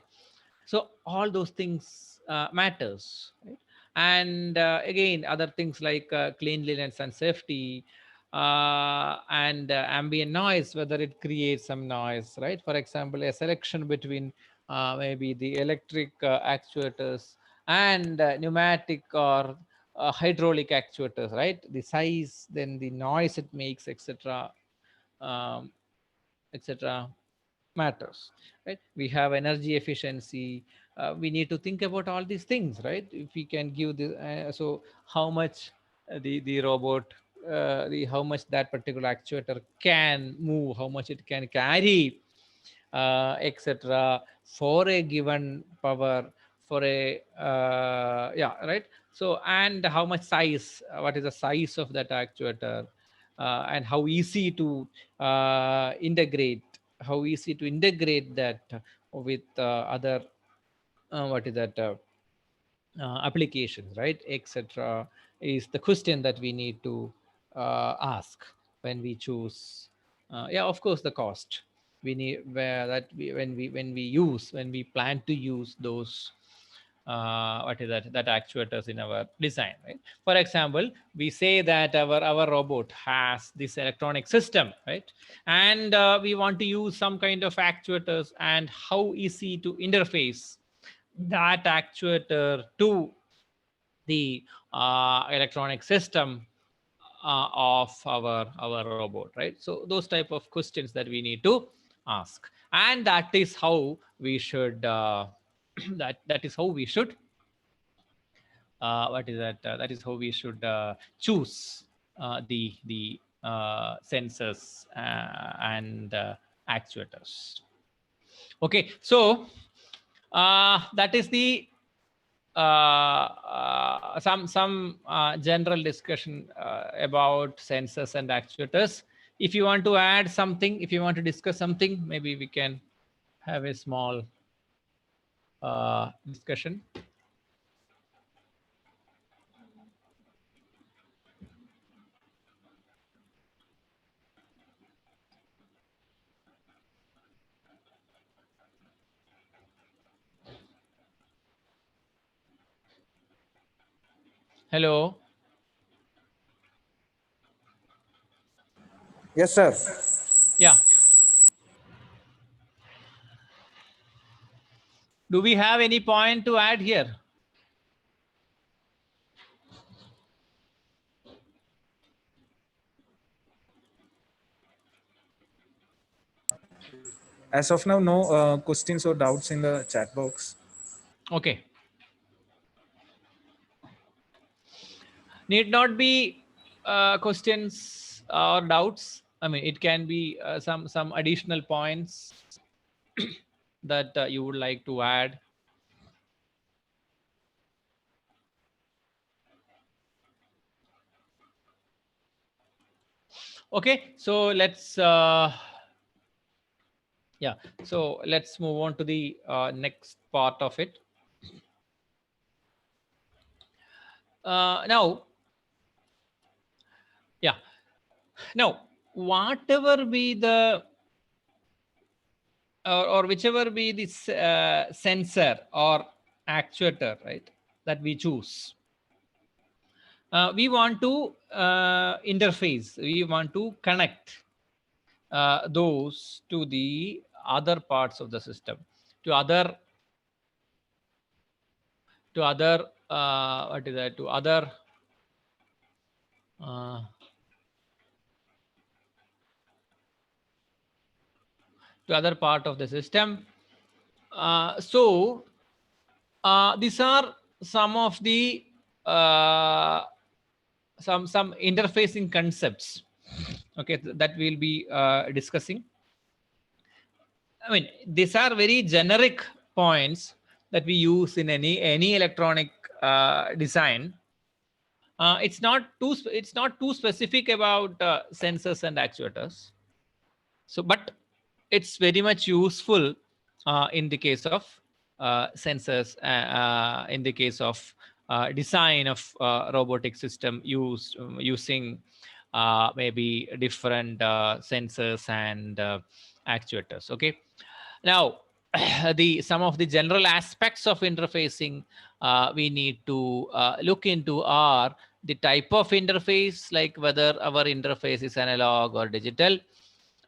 So all those things matters, right? And again, other things like cleanliness and safety, and ambient noise, whether it creates some noise, right? For example, a selection between maybe the electric actuators and pneumatic or hydraulic actuators, right? The size, then the noise it makes, etc., um, etc., matters, right? We have energy efficiency. We need to think about all these things, right? If we can give the so how much the robot, the how much that particular actuator can move, how much it can carry, etc., for a given power, for a yeah, right? So, and how much size, what is the size of that actuator, and how easy to integrate, how easy to integrate that with other what is that applications, right, etc., is the question that we need to ask when we choose. Yeah, of course, the cost we need, where that we, when we use, when we plan to use those what is that actuators in our design, right? For example, we say that our robot has this electronic system, right? And we want to use some kind of actuators, and how easy to interface that actuator to the electronic system of our robot, right? So those type of questions that we need to ask, and that is how we should that is how we should what is that that is how we should choose the sensors and actuators. Okay, so that is the some general discussion about sensors and actuators. If you want to add something, if you want to discuss something, maybe we can have a small. discussion. Hello. Yes, sir. Yeah. Do we have any point to add here? As of now, no questions or doubts in the chat box. Okay. Need not be questions or doubts. I mean, it can be some additional points that you would like to add. Okay, so let's yeah, so let's move on to the next part of it. Now, yeah, now whatever be the or whichever be this sensor or actuator, right, that we choose, we want to interface, we want to connect those to the other parts of the system, to other what is that, to other part of the system. So these are some of the some interfacing concepts, okay, that we'll be discussing. I mean, these are very generic points that we use in any electronic design. It's not too specific about sensors and actuators. So, but it's very much useful in the case of sensors, in the case of design of robotic system using maybe different sensors and actuators. Okay. Now, the some of the general aspects of interfacing we need to look into are the type of interface, like whether our interface is analog or digital,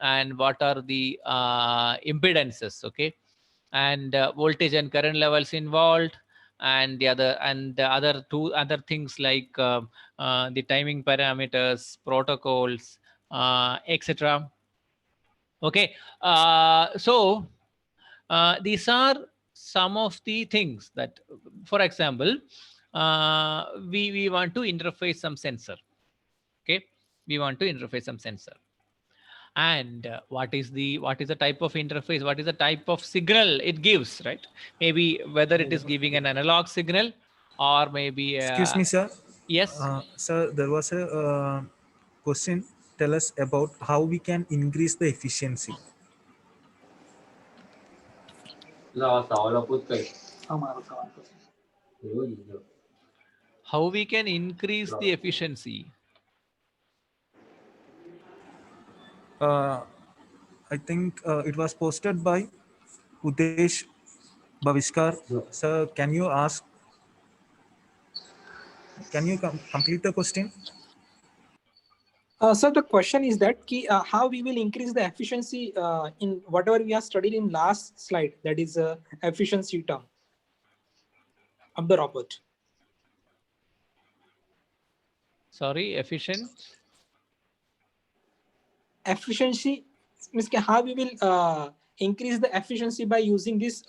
and what are the impedances, okay, and voltage and current levels involved, and the other two other things like the timing parameters, protocols, etc. Okay, so these are some of the things that, for example, we want to interface some sensor. Okay, we want to interface some sensor, and what is the type of interface, what is the type of signal it gives, right? Maybe whether it is giving an analog signal or maybe Excuse me, sir. yes. Sir, there was a question. Tell us about how we can increase the efficiency. How we can increase the efficiency? I think it was posted by Udesh Bavishkar. Sir, can you complete the question? So the question is that how we will increase the efficiency in whatever we have studied in last slide, that is efficiency term of the robot. Sorry, efficiency means how we will increase the efficiency by using these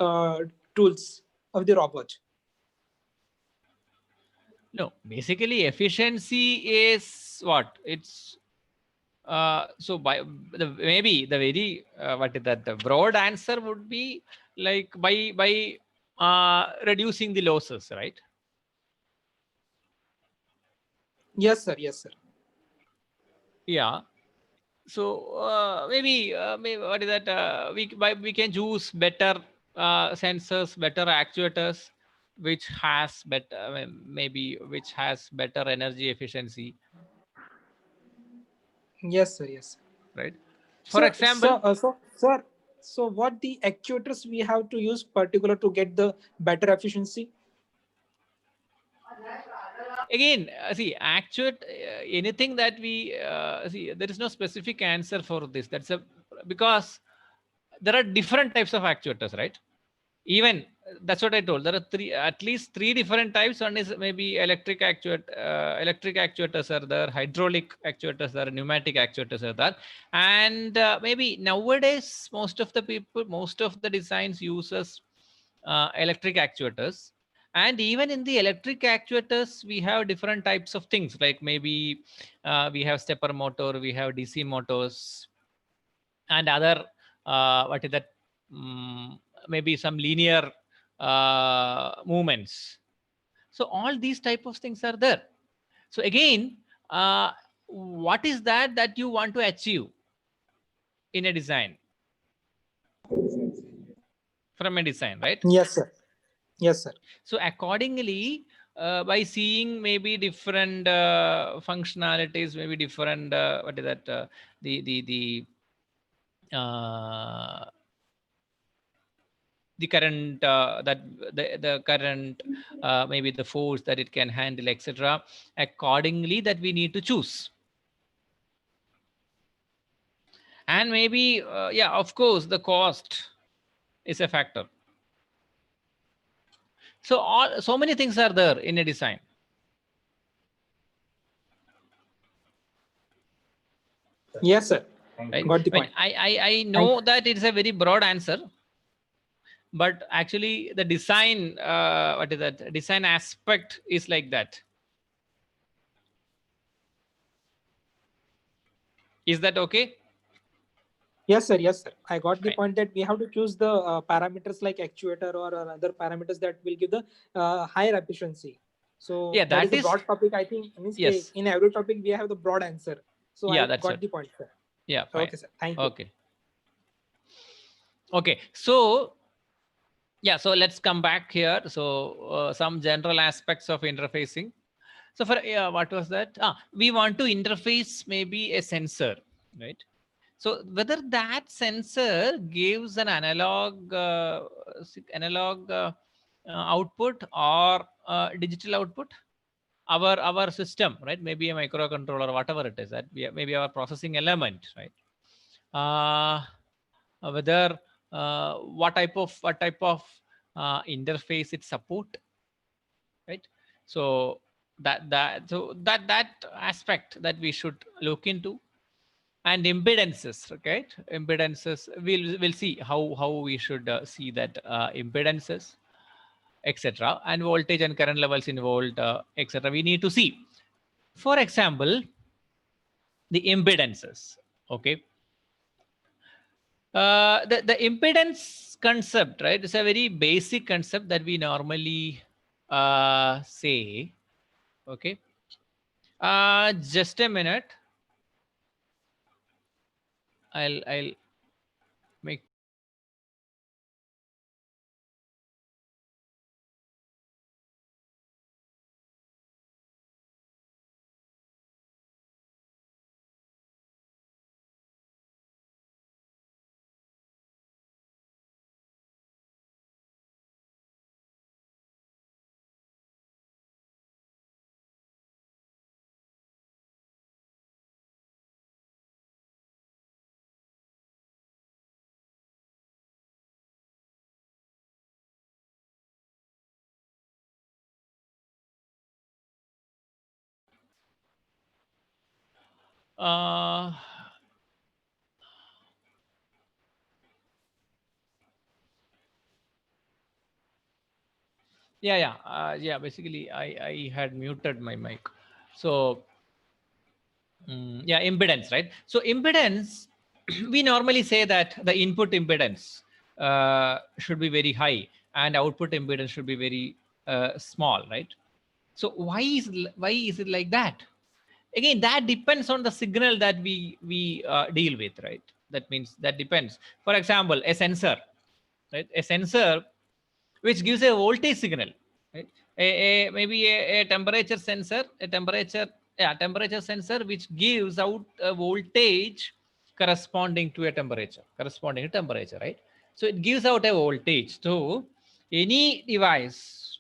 tools of the robot. No, basically efficiency is what it's so by maybe the very what is that, the broad answer would be like by reducing the losses, right? Yes, sir. Yes, sir. Yeah. So maybe what is that, we can choose better sensors, better actuators, which has better, maybe which has better energy efficiency, Yes, sir. Yes. right? For So, example, sir, so what the actuators we have to use particular to get the better efficiency? again, see, actuate anything that we see, there is no specific answer for this. That's a because there are different types of actuators, right? Even that's what I told. There are at least three different types. One is maybe electric actuators are there, hydraulic actuators are, pneumatic actuators are there, and maybe nowadays most of the designs uses electric actuators. And even in the electric actuators, we have different types of things, like maybe we have stepper motor, we have DC motors, and other what is that? Maybe some linear movements. So all these type of things are there. So again, what is that you want to achieve in a design, from a design, right? Yes, sir. Yes, sir. So accordingly, by seeing maybe different functionalities, maybe different what is that? Uh, the current that the current maybe the force that it can handle, etc. Accordingly, that we need to choose. And maybe yeah, of course, the cost is a factor. So many things are there in a design. Yes, sir. Right? Got the I mean, point. I know that it's a very broad answer, but actually the design what is that, design aspect is like that. Is that okay? Yes, sir. Yes, sir. I got the Fine. point that we have to choose the parameters like actuator or other parameters that will give the higher efficiency. So Yeah, that is that a is, broad topic. I think means yes. in every topic we have the broad answer. So Yeah, I that's got it. the point, sir. Yeah, fine. Okay, sir. Thank you. Okay. Okay, so yeah, so let's come back here. So some general aspects of interfacing. So for what was that? We want to interface maybe a sensor, right? So whether that sensor gives an analog output or digital output, our system, right? Maybe a microcontroller, whatever it is, that maybe our processing element, right? Whether what type of interface it support, right? So that aspect that we should look into. And impedances, okay? Impedances, we'll see how we should see that impedances, etc. And voltage and current levels involved, etc. We need to see. For example, the impedances, okay? The impedance concept, right? It's a very basic concept that we normally say. Okay. Just a minute. I'll make. Uh, yeah. Basically, I had muted my mic. So yeah, impedance, right? So impedance, we normally say that the input impedance should be very high and output impedance should be very small, right? So why is it like that? Again, that depends on the signal that we deal with, right? That means that depends. For example, a sensor. right? A sensor which gives a voltage signal, right? Maybe a temperature sensor, temperature sensor which gives out a voltage corresponding to a temperature, right? So it gives out a voltage. So any device,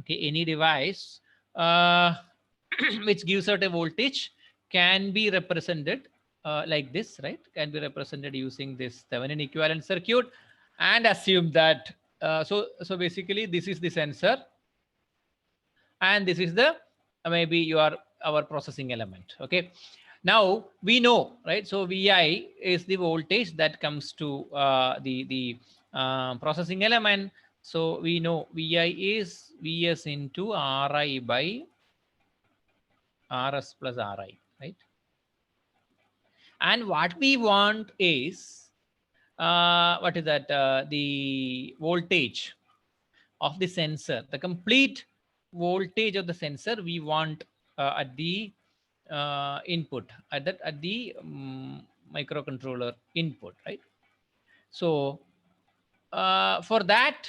okay, any device uh, which gives out a voltage can be represented like this, right? Can be represented using this Thevenin equivalent circuit, and assume that so basically this is the sensor and this is the maybe our processing element. Okay, now we know, right? So Vi is the voltage that comes to the processing element. So we know Vi is Vs into Ri by Rs plus Ri, right? And what we want is what is that? The voltage of the sensor, the complete voltage of the sensor we want at the input, at the microcontroller input, right? So for that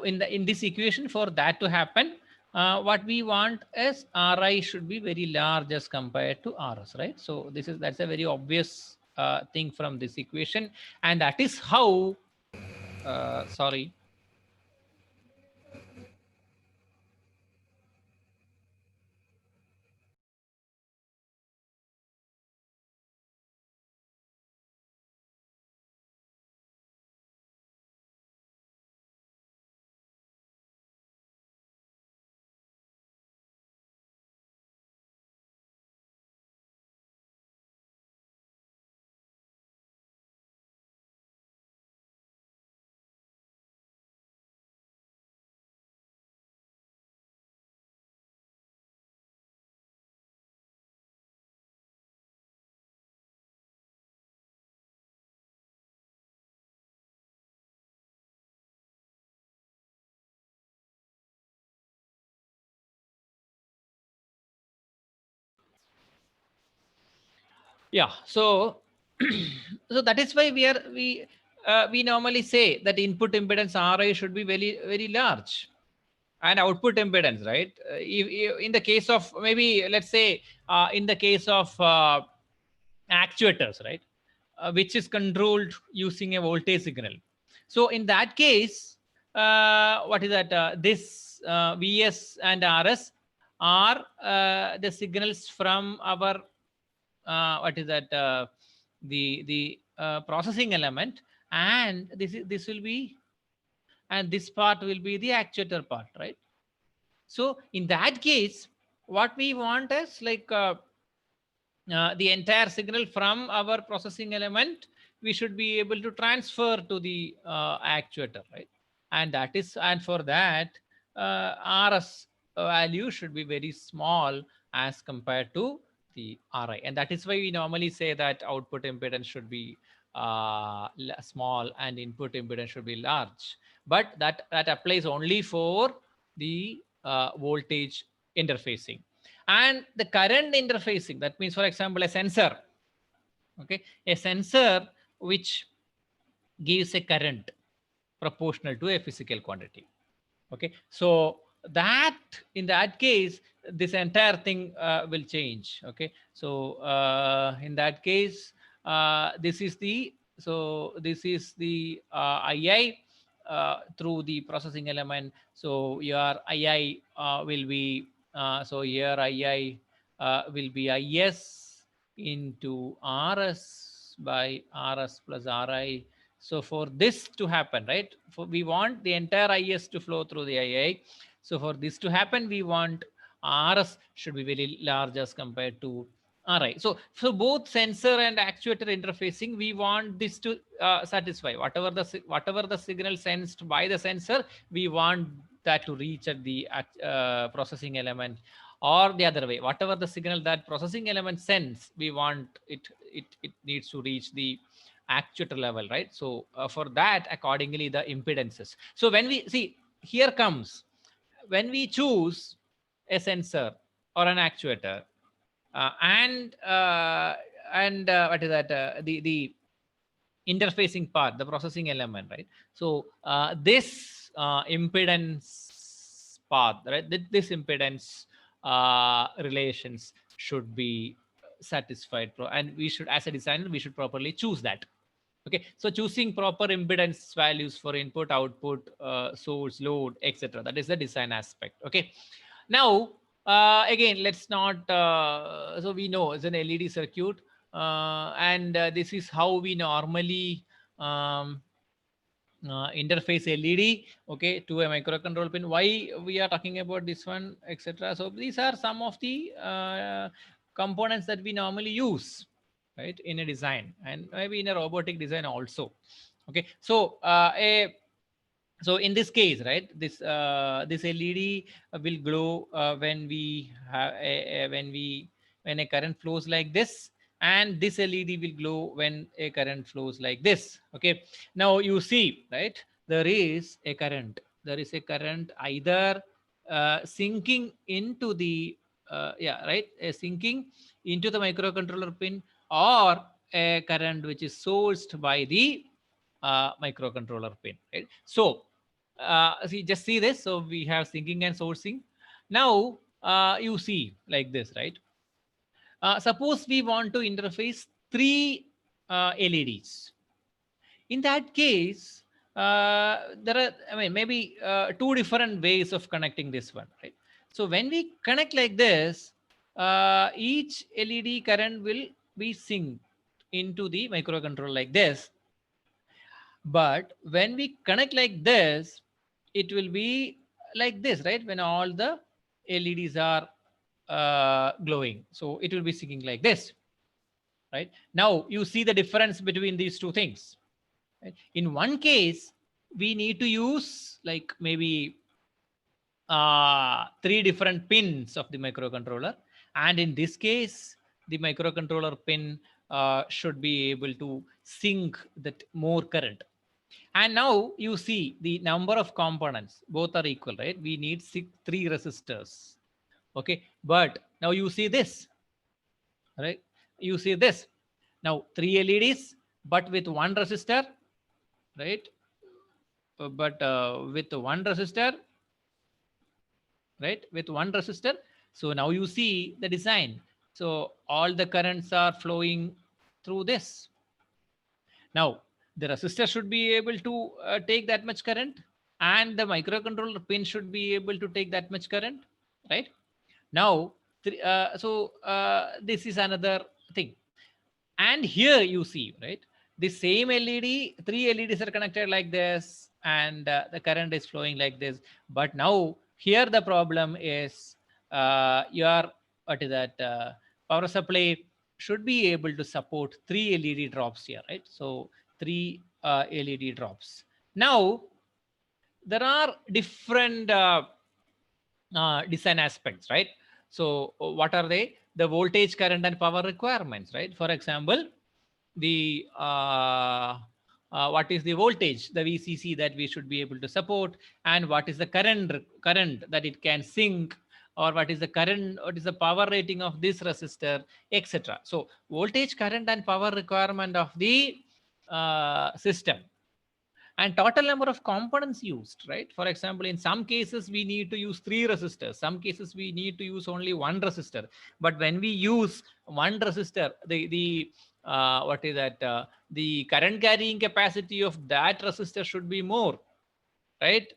in this equation, for that to happen, what we want is Ri should be very large as compared to Rs, right? So that's a very obvious thing from this equation, and that is how sorry. Yeah, so so that is why we normally say that input impedance Ri should be very large, and output impedance, right? In the case of, maybe let's say in the case of actuators, right, which is controlled using a voltage signal. So in that case, what is that? This Vs and Rs are the signals from our what is that? The processing element, and this will be, and this part will be the actuator part, right? So in that case, what we want is like the entire signal from our processing element we should be able to transfer to the actuator, right? And for that Rs value should be very small as compared to the Ri, and that is why we normally say that output impedance should be small and input impedance should be large, but that applies only for the voltage interfacing. And the current interfacing, that means, for example, a sensor, okay, a sensor which gives a current proportional to a physical quantity. Okay, so that in that case this entire thing will change. Okay, so in that case this is the II through the processing element. So your II will be so here II will be Is into Rs by Rs plus Ri. So for this to happen, right, we want the entire Is to flow through the II. So for this to happen, we want Rs should be very large as compared to Ri. So both sensor and actuator interfacing, we want this to satisfy whatever the signal sensed by the sensor, we want that to reach at the processing element, or the other way, whatever the signal that processing element sends, we want it needs to reach the actuator level, right? So for that, accordingly, the impedances. So when we see, here comes, when we choose a sensor or an actuator, and what is that? interfacing part, the processing element, right? So this impedance path, right? This impedance relations should be satisfied, and we should, as a designer, we should properly choose that. Okay, so choosing proper impedance values for input, output, source, load, etc. That is the design aspect. Okay, now again, let's not. So we know it's an LED circuit, and this is how we normally interface LED, okay, to a microcontrol pin. Why we are talking about this one, etc. So these are some of the components that we normally use, right, in a design, and maybe in a robotic design also. Okay, so so in this case, right, this LED will glow when we have when a current flows like this, and this LED will glow when a current flows like this. Okay, now you see, right, there is a current. There is a current either sinking into the yeah, right, sinking into the microcontroller pin, or a current which is sourced by the microcontroller pin, right? So just see this. So we have syncing and sourcing. Now you see like this, right? Suppose we want to interface three LEDs. In that case, there are, I mean, maybe two different ways of connecting this one, right? So when we connect like this, each LED current will be synced into the microcontroller like this. But when we connect like this, it will be like this, right? When all the LEDs are glowing, so it will be syncing like this, right? Now you see the difference between these two things, right? In one case, we need to use like maybe three different pins of the microcontroller, and in this case, the microcontroller pin should be able to sync that more current. And now you see the number of components, both are equal, right? We need three resistors. Okay, but now you see this, right? You see this. Now three LEDs, but with one resistor, right? But with one resistor, right? With one resistor. So now you see the design. So all the currents are flowing through this. Now, the resistor should be able to take that much current, and the microcontroller pin should be able to take that much current, right? Now, this is another thing. And here you see, right, the same LED, three LEDs are connected like this, and the current is flowing like this. But now here the problem is your, what is that, power supply should be able to support three LED drops here, right? So three LED drops. Now there are different design aspects, right? So what are they? The voltage, current, and power requirements, right? For example, the what is the voltage, the VCC that we should be able to support, and what is the current that it can sink, or what is the current, what is the power rating of this resistor, etc. So voltage, current, and power requirement of the system, and total number of components used, right? For example, in some cases we need to use three resistors, some cases we need to use only one resistor. But when we use one resistor, the what is that, the current carrying capacity of that resistor should be more, right?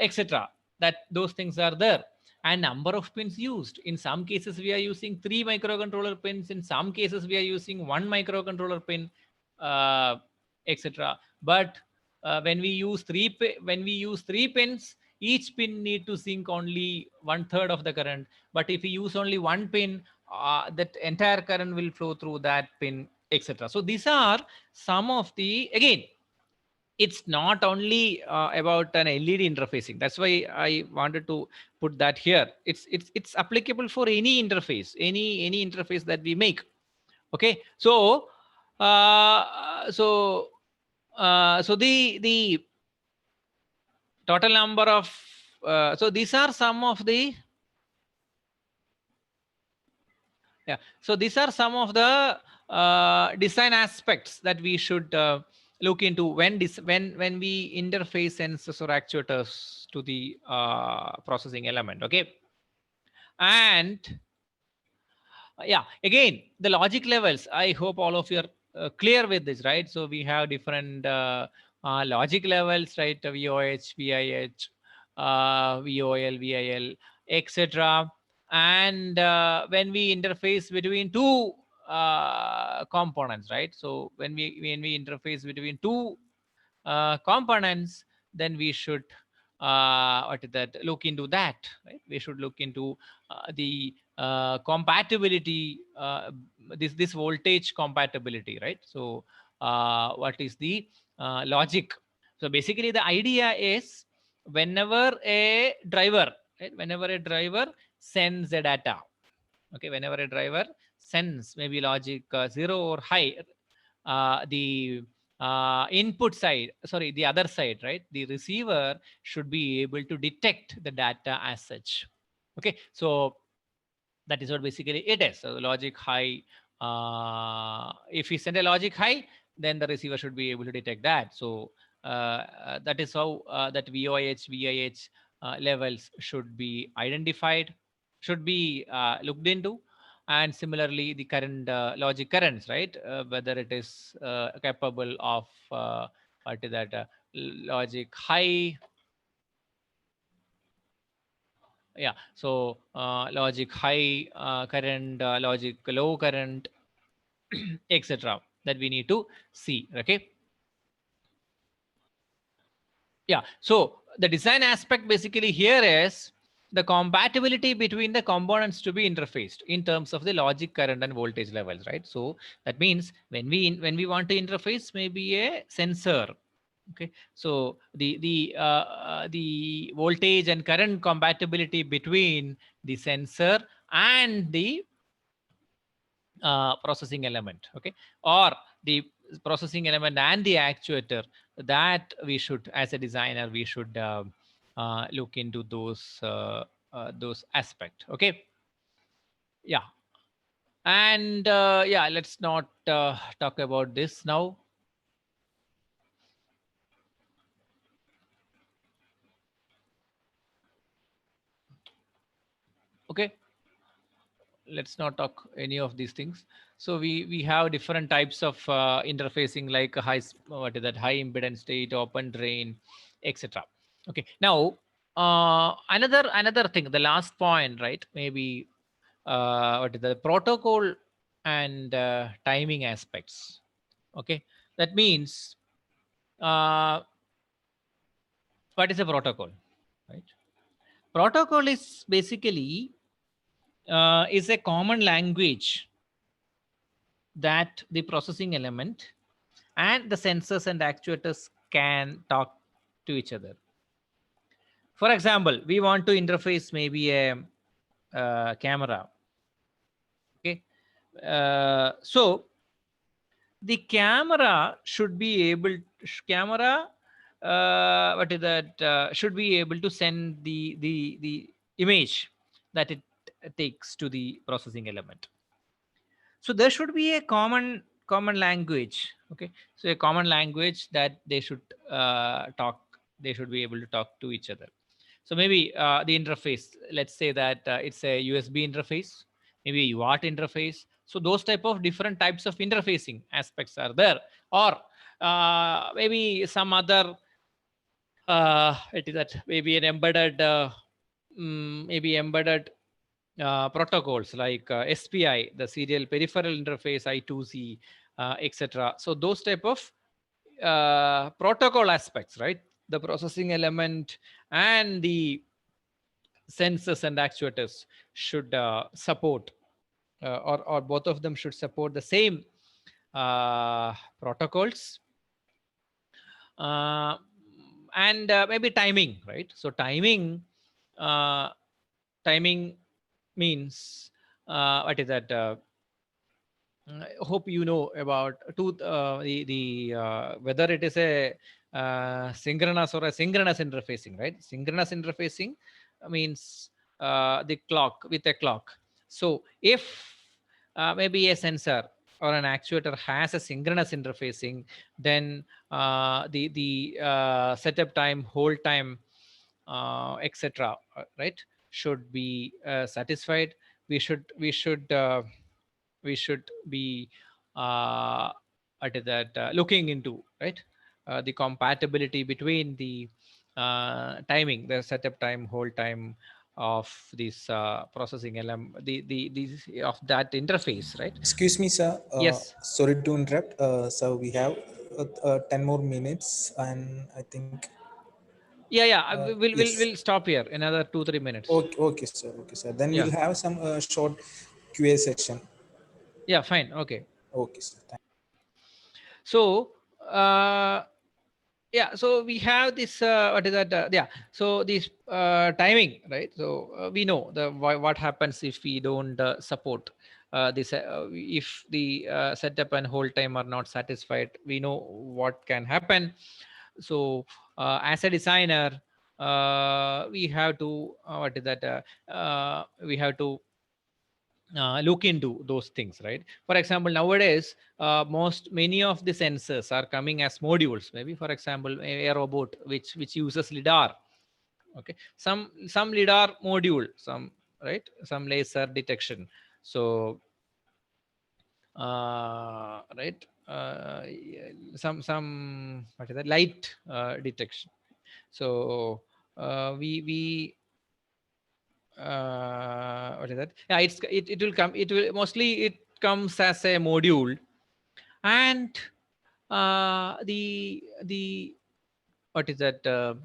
Etc. That those things are there. And number of pins used, in some cases we are using three microcontroller pins, in some cases we are using one microcontroller pin, etc. But when we use three pins, each pin need to sync only 1/3 of the current. But if we use only one pin, that entire current will flow through that pin, etc. So these are some of the, again, it's not only about an LED interfacing. That's why I wanted to put that here. It's applicable for any interface, any interface that we make. Okay, so so the total number of so these are some of the Yeah. So these are some of the design aspects that we should look into when we interface sensors or actuators to the processing element. Okay. And yeah, again, the logic levels, I hope all of you are clear with this, right? So we have different logic levels, right? VOH, VIH, VOL, VIL, etc. And when we interface between two components, right? So when we interface between two components, then we should what is that, look into that, right? We should look into the compatibility, this voltage compatibility, right? So what is the logic? So basically the idea is, whenever a driver, right, whenever a driver sends a data, okay, whenever a driver sends maybe logic 0 or high, the input side, sorry, the other side, right, the receiver should be able to detect the data as such. Okay, so that is what basically it is. So the logic high, if we send a logic high, then the receiver should be able to detect that. So that is how that VOH, VIH levels should be identified, should be looked into. And similarly, the current logic currents, right? Whether it is capable of what is that, logic high. Yeah, so logic high current, logic low current, etc. that we need to see. Okay. Yeah, so the design aspect basically here is the compatibility between the components to be interfaced in terms of the logic current and voltage levels, right? So that means when we want to interface maybe a sensor, okay, so the voltage and current compatibility between the sensor and the processing element, okay, or the processing element and the actuator, that we should, as a designer, we should look into those aspect. Okay. Yeah. And yeah, let's not talk about this now. Okay, let's not talk any of these things. So we have different types of interfacing, like a what is that, high impedance state, open drain, etc. Okay, now another thing, the last point, right? Maybe what is the protocol and timing aspects. Okay, that means what is a protocol, right? Protocol is basically is a common language that the processing element and the sensors and actuators can talk to each other. For example, we want to interface maybe a camera. Okay, so the camera should be able, camera what is that, should be able to send the image that it takes to the processing element. So there should be a common language. Okay, so a common language that they should talk, they should be able to talk to each other. So maybe the interface, let's say that it's a USB interface, maybe a UART interface. So those type of different types of interfacing aspects are there. Or maybe some other it is that, maybe an embedded maybe embedded protocols like SPI, the serial peripheral interface, I2C, etc. So those type of protocol aspects, right? The processing element and the sensors and actuators should support, or both of them should support the same protocols. Uh, and maybe timing, right? So uh, timing means what is that? I hope you know about whether it is a synchronous or asynchronous interfacing, right? Synchronous interfacing means the clock, with a clock. So if maybe a sensor or an actuator has a synchronous interfacing, then the setup time, hold time, etc. Right, should be satisfied. We should be at that looking into, right, the compatibility between the timing, the setup time, hold time of this processing element, the of that interface, right? Excuse me, sir. Yes. Sorry to interrupt. So we have 10 more minutes, and I think Yeah, yes. we'll stop here another 2-3 minutes. Okay, okay, sir. Okay, sir. Then Yeah. we'll have some short QA session. Yeah, fine. Okay. Okay, sir. Thank So uh yeah, so we have this what is that yeah, so this timing, right? So we know what happens if we don't support this if the setup and hold time are not satisfied, we know what can happen. So as a designer, we have to what is that we have to look into those things, right? For example, nowadays many of the sensors are coming as modules. Maybe for example a robot which uses lidar. Okay, some lidar module, some, right, some laser detection. So right, some what is that, light detection. So we what is that, yeah, it will come, it will mostly, it comes as a module. And the what is that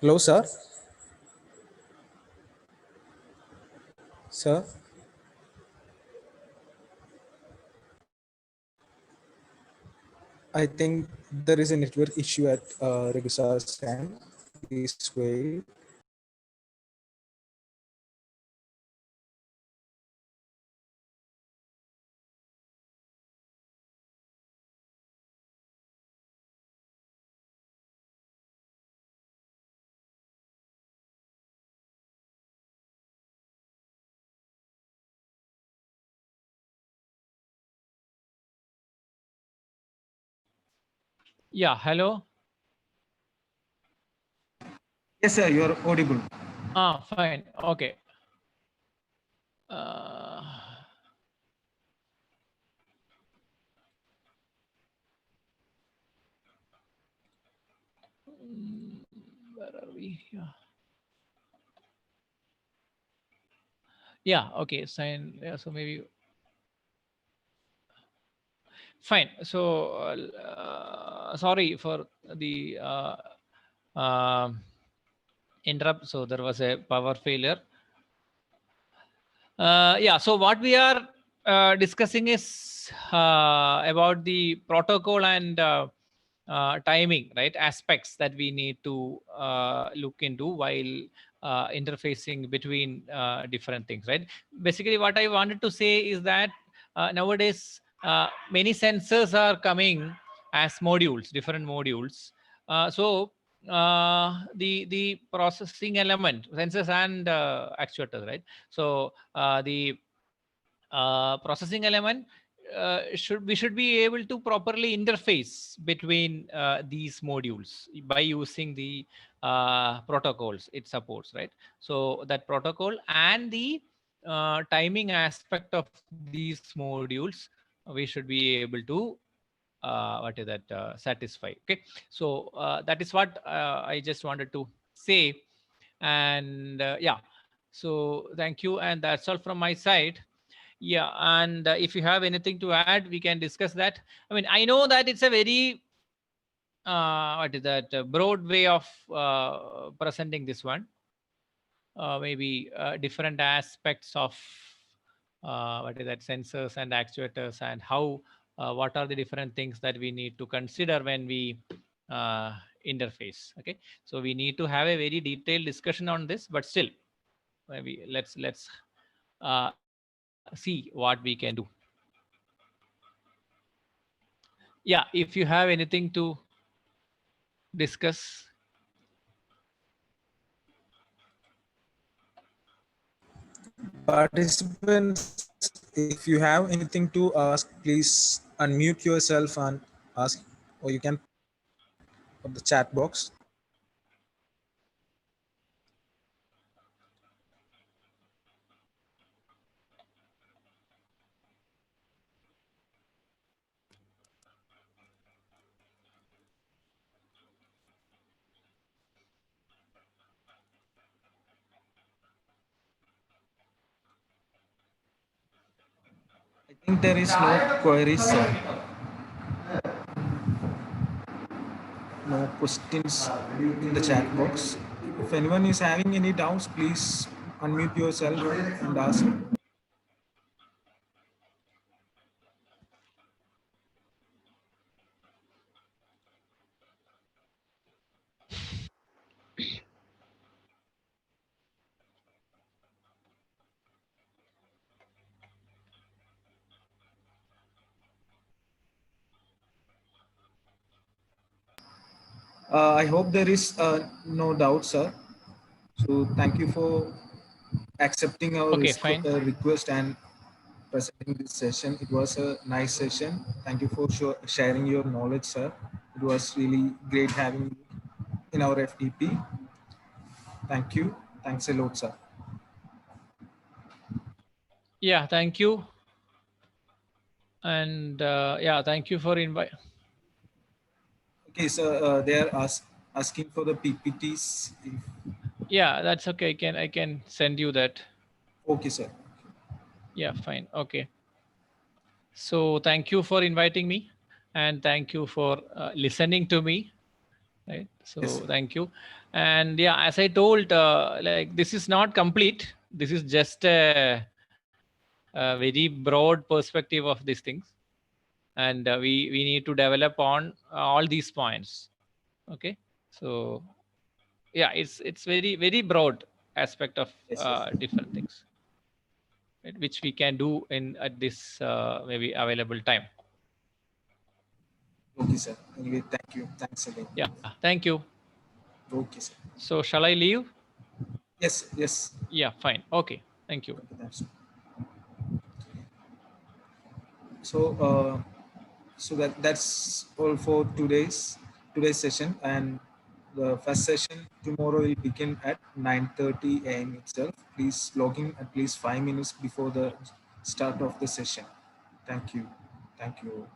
Hello, sir. Sir. I think there is a network issue at Regusar's end. Please wait. yeah, hello. Yes, sir. You are audible. Fine, okay. uh, where are we? Yeah, okay, sign, yeah, so maybe fine. So sorry for the um interrupt. So there was a power failure. Yeah, so what we are discussing is about the protocol and timing, right? Aspects that we need to look into while interfacing between different things, right? Basically, what I wanted to say is that nowadays many sensors are coming as modules, different modules. So the processing element, sensors and actuators, right? So the processing element should be able to properly interface between these modules by using the protocols it supports, right? So that protocol and the timing aspect of these modules, we should be able to what is that satisfy. Okay, so that is what I just wanted to say. And yeah, so thank you, and that's all from my side. Yeah, and if you have anything to add, we can discuss that. I mean, I know that it's a very what is that broad way of presenting this one. Maybe different aspects of what is that, sensors and actuators, and how what are the different things that we need to consider when we interface. Okay, so we need to have a very detailed discussion on this, but still maybe let's see what we can do. Yeah, if you have anything to discuss. Participants, if you have anything to ask, please unmute yourself and ask, or you can put the chat box. I think there is no queries, sir. No questions in the chat box. If anyone is having any doubts, please unmute yourself and ask. I hope there is no doubt, sir. So thank you for accepting our Okay, fine. request and presenting this session. It was a nice session. Thank you for sharing your knowledge, sir. It was really great having you in our FDP. Thank you. Thanks a lot, sir. Yeah, thank you. And yeah, thank you for invite. Okay, so they are asking for the PPTs. Yeah, that's okay. I can send you that. Okay, sir. Yeah, fine. Okay. So thank you for inviting me, and thank you for listening to me. Right. So Yes, sir. thank you. And yeah, as I told, like this is not complete. This is just a very broad perspective of these things, and we need to develop on all these points. Okay. So yeah, it's very broad aspect of Yes, yes. different things, right, which we can do in at this maybe available time. Okay, sir. Anyway, thank you. Thanks again. Yeah, thank you. Okay, sir. So shall I leave? Yes, yes. Yeah, fine. Okay, thank you. Okay, thanks. So, so that's all for today's session, and the first session tomorrow will begin at 9:30 a.m. itself. Please log in at least 5 minutes before the start of the session. Thank you. Thank you.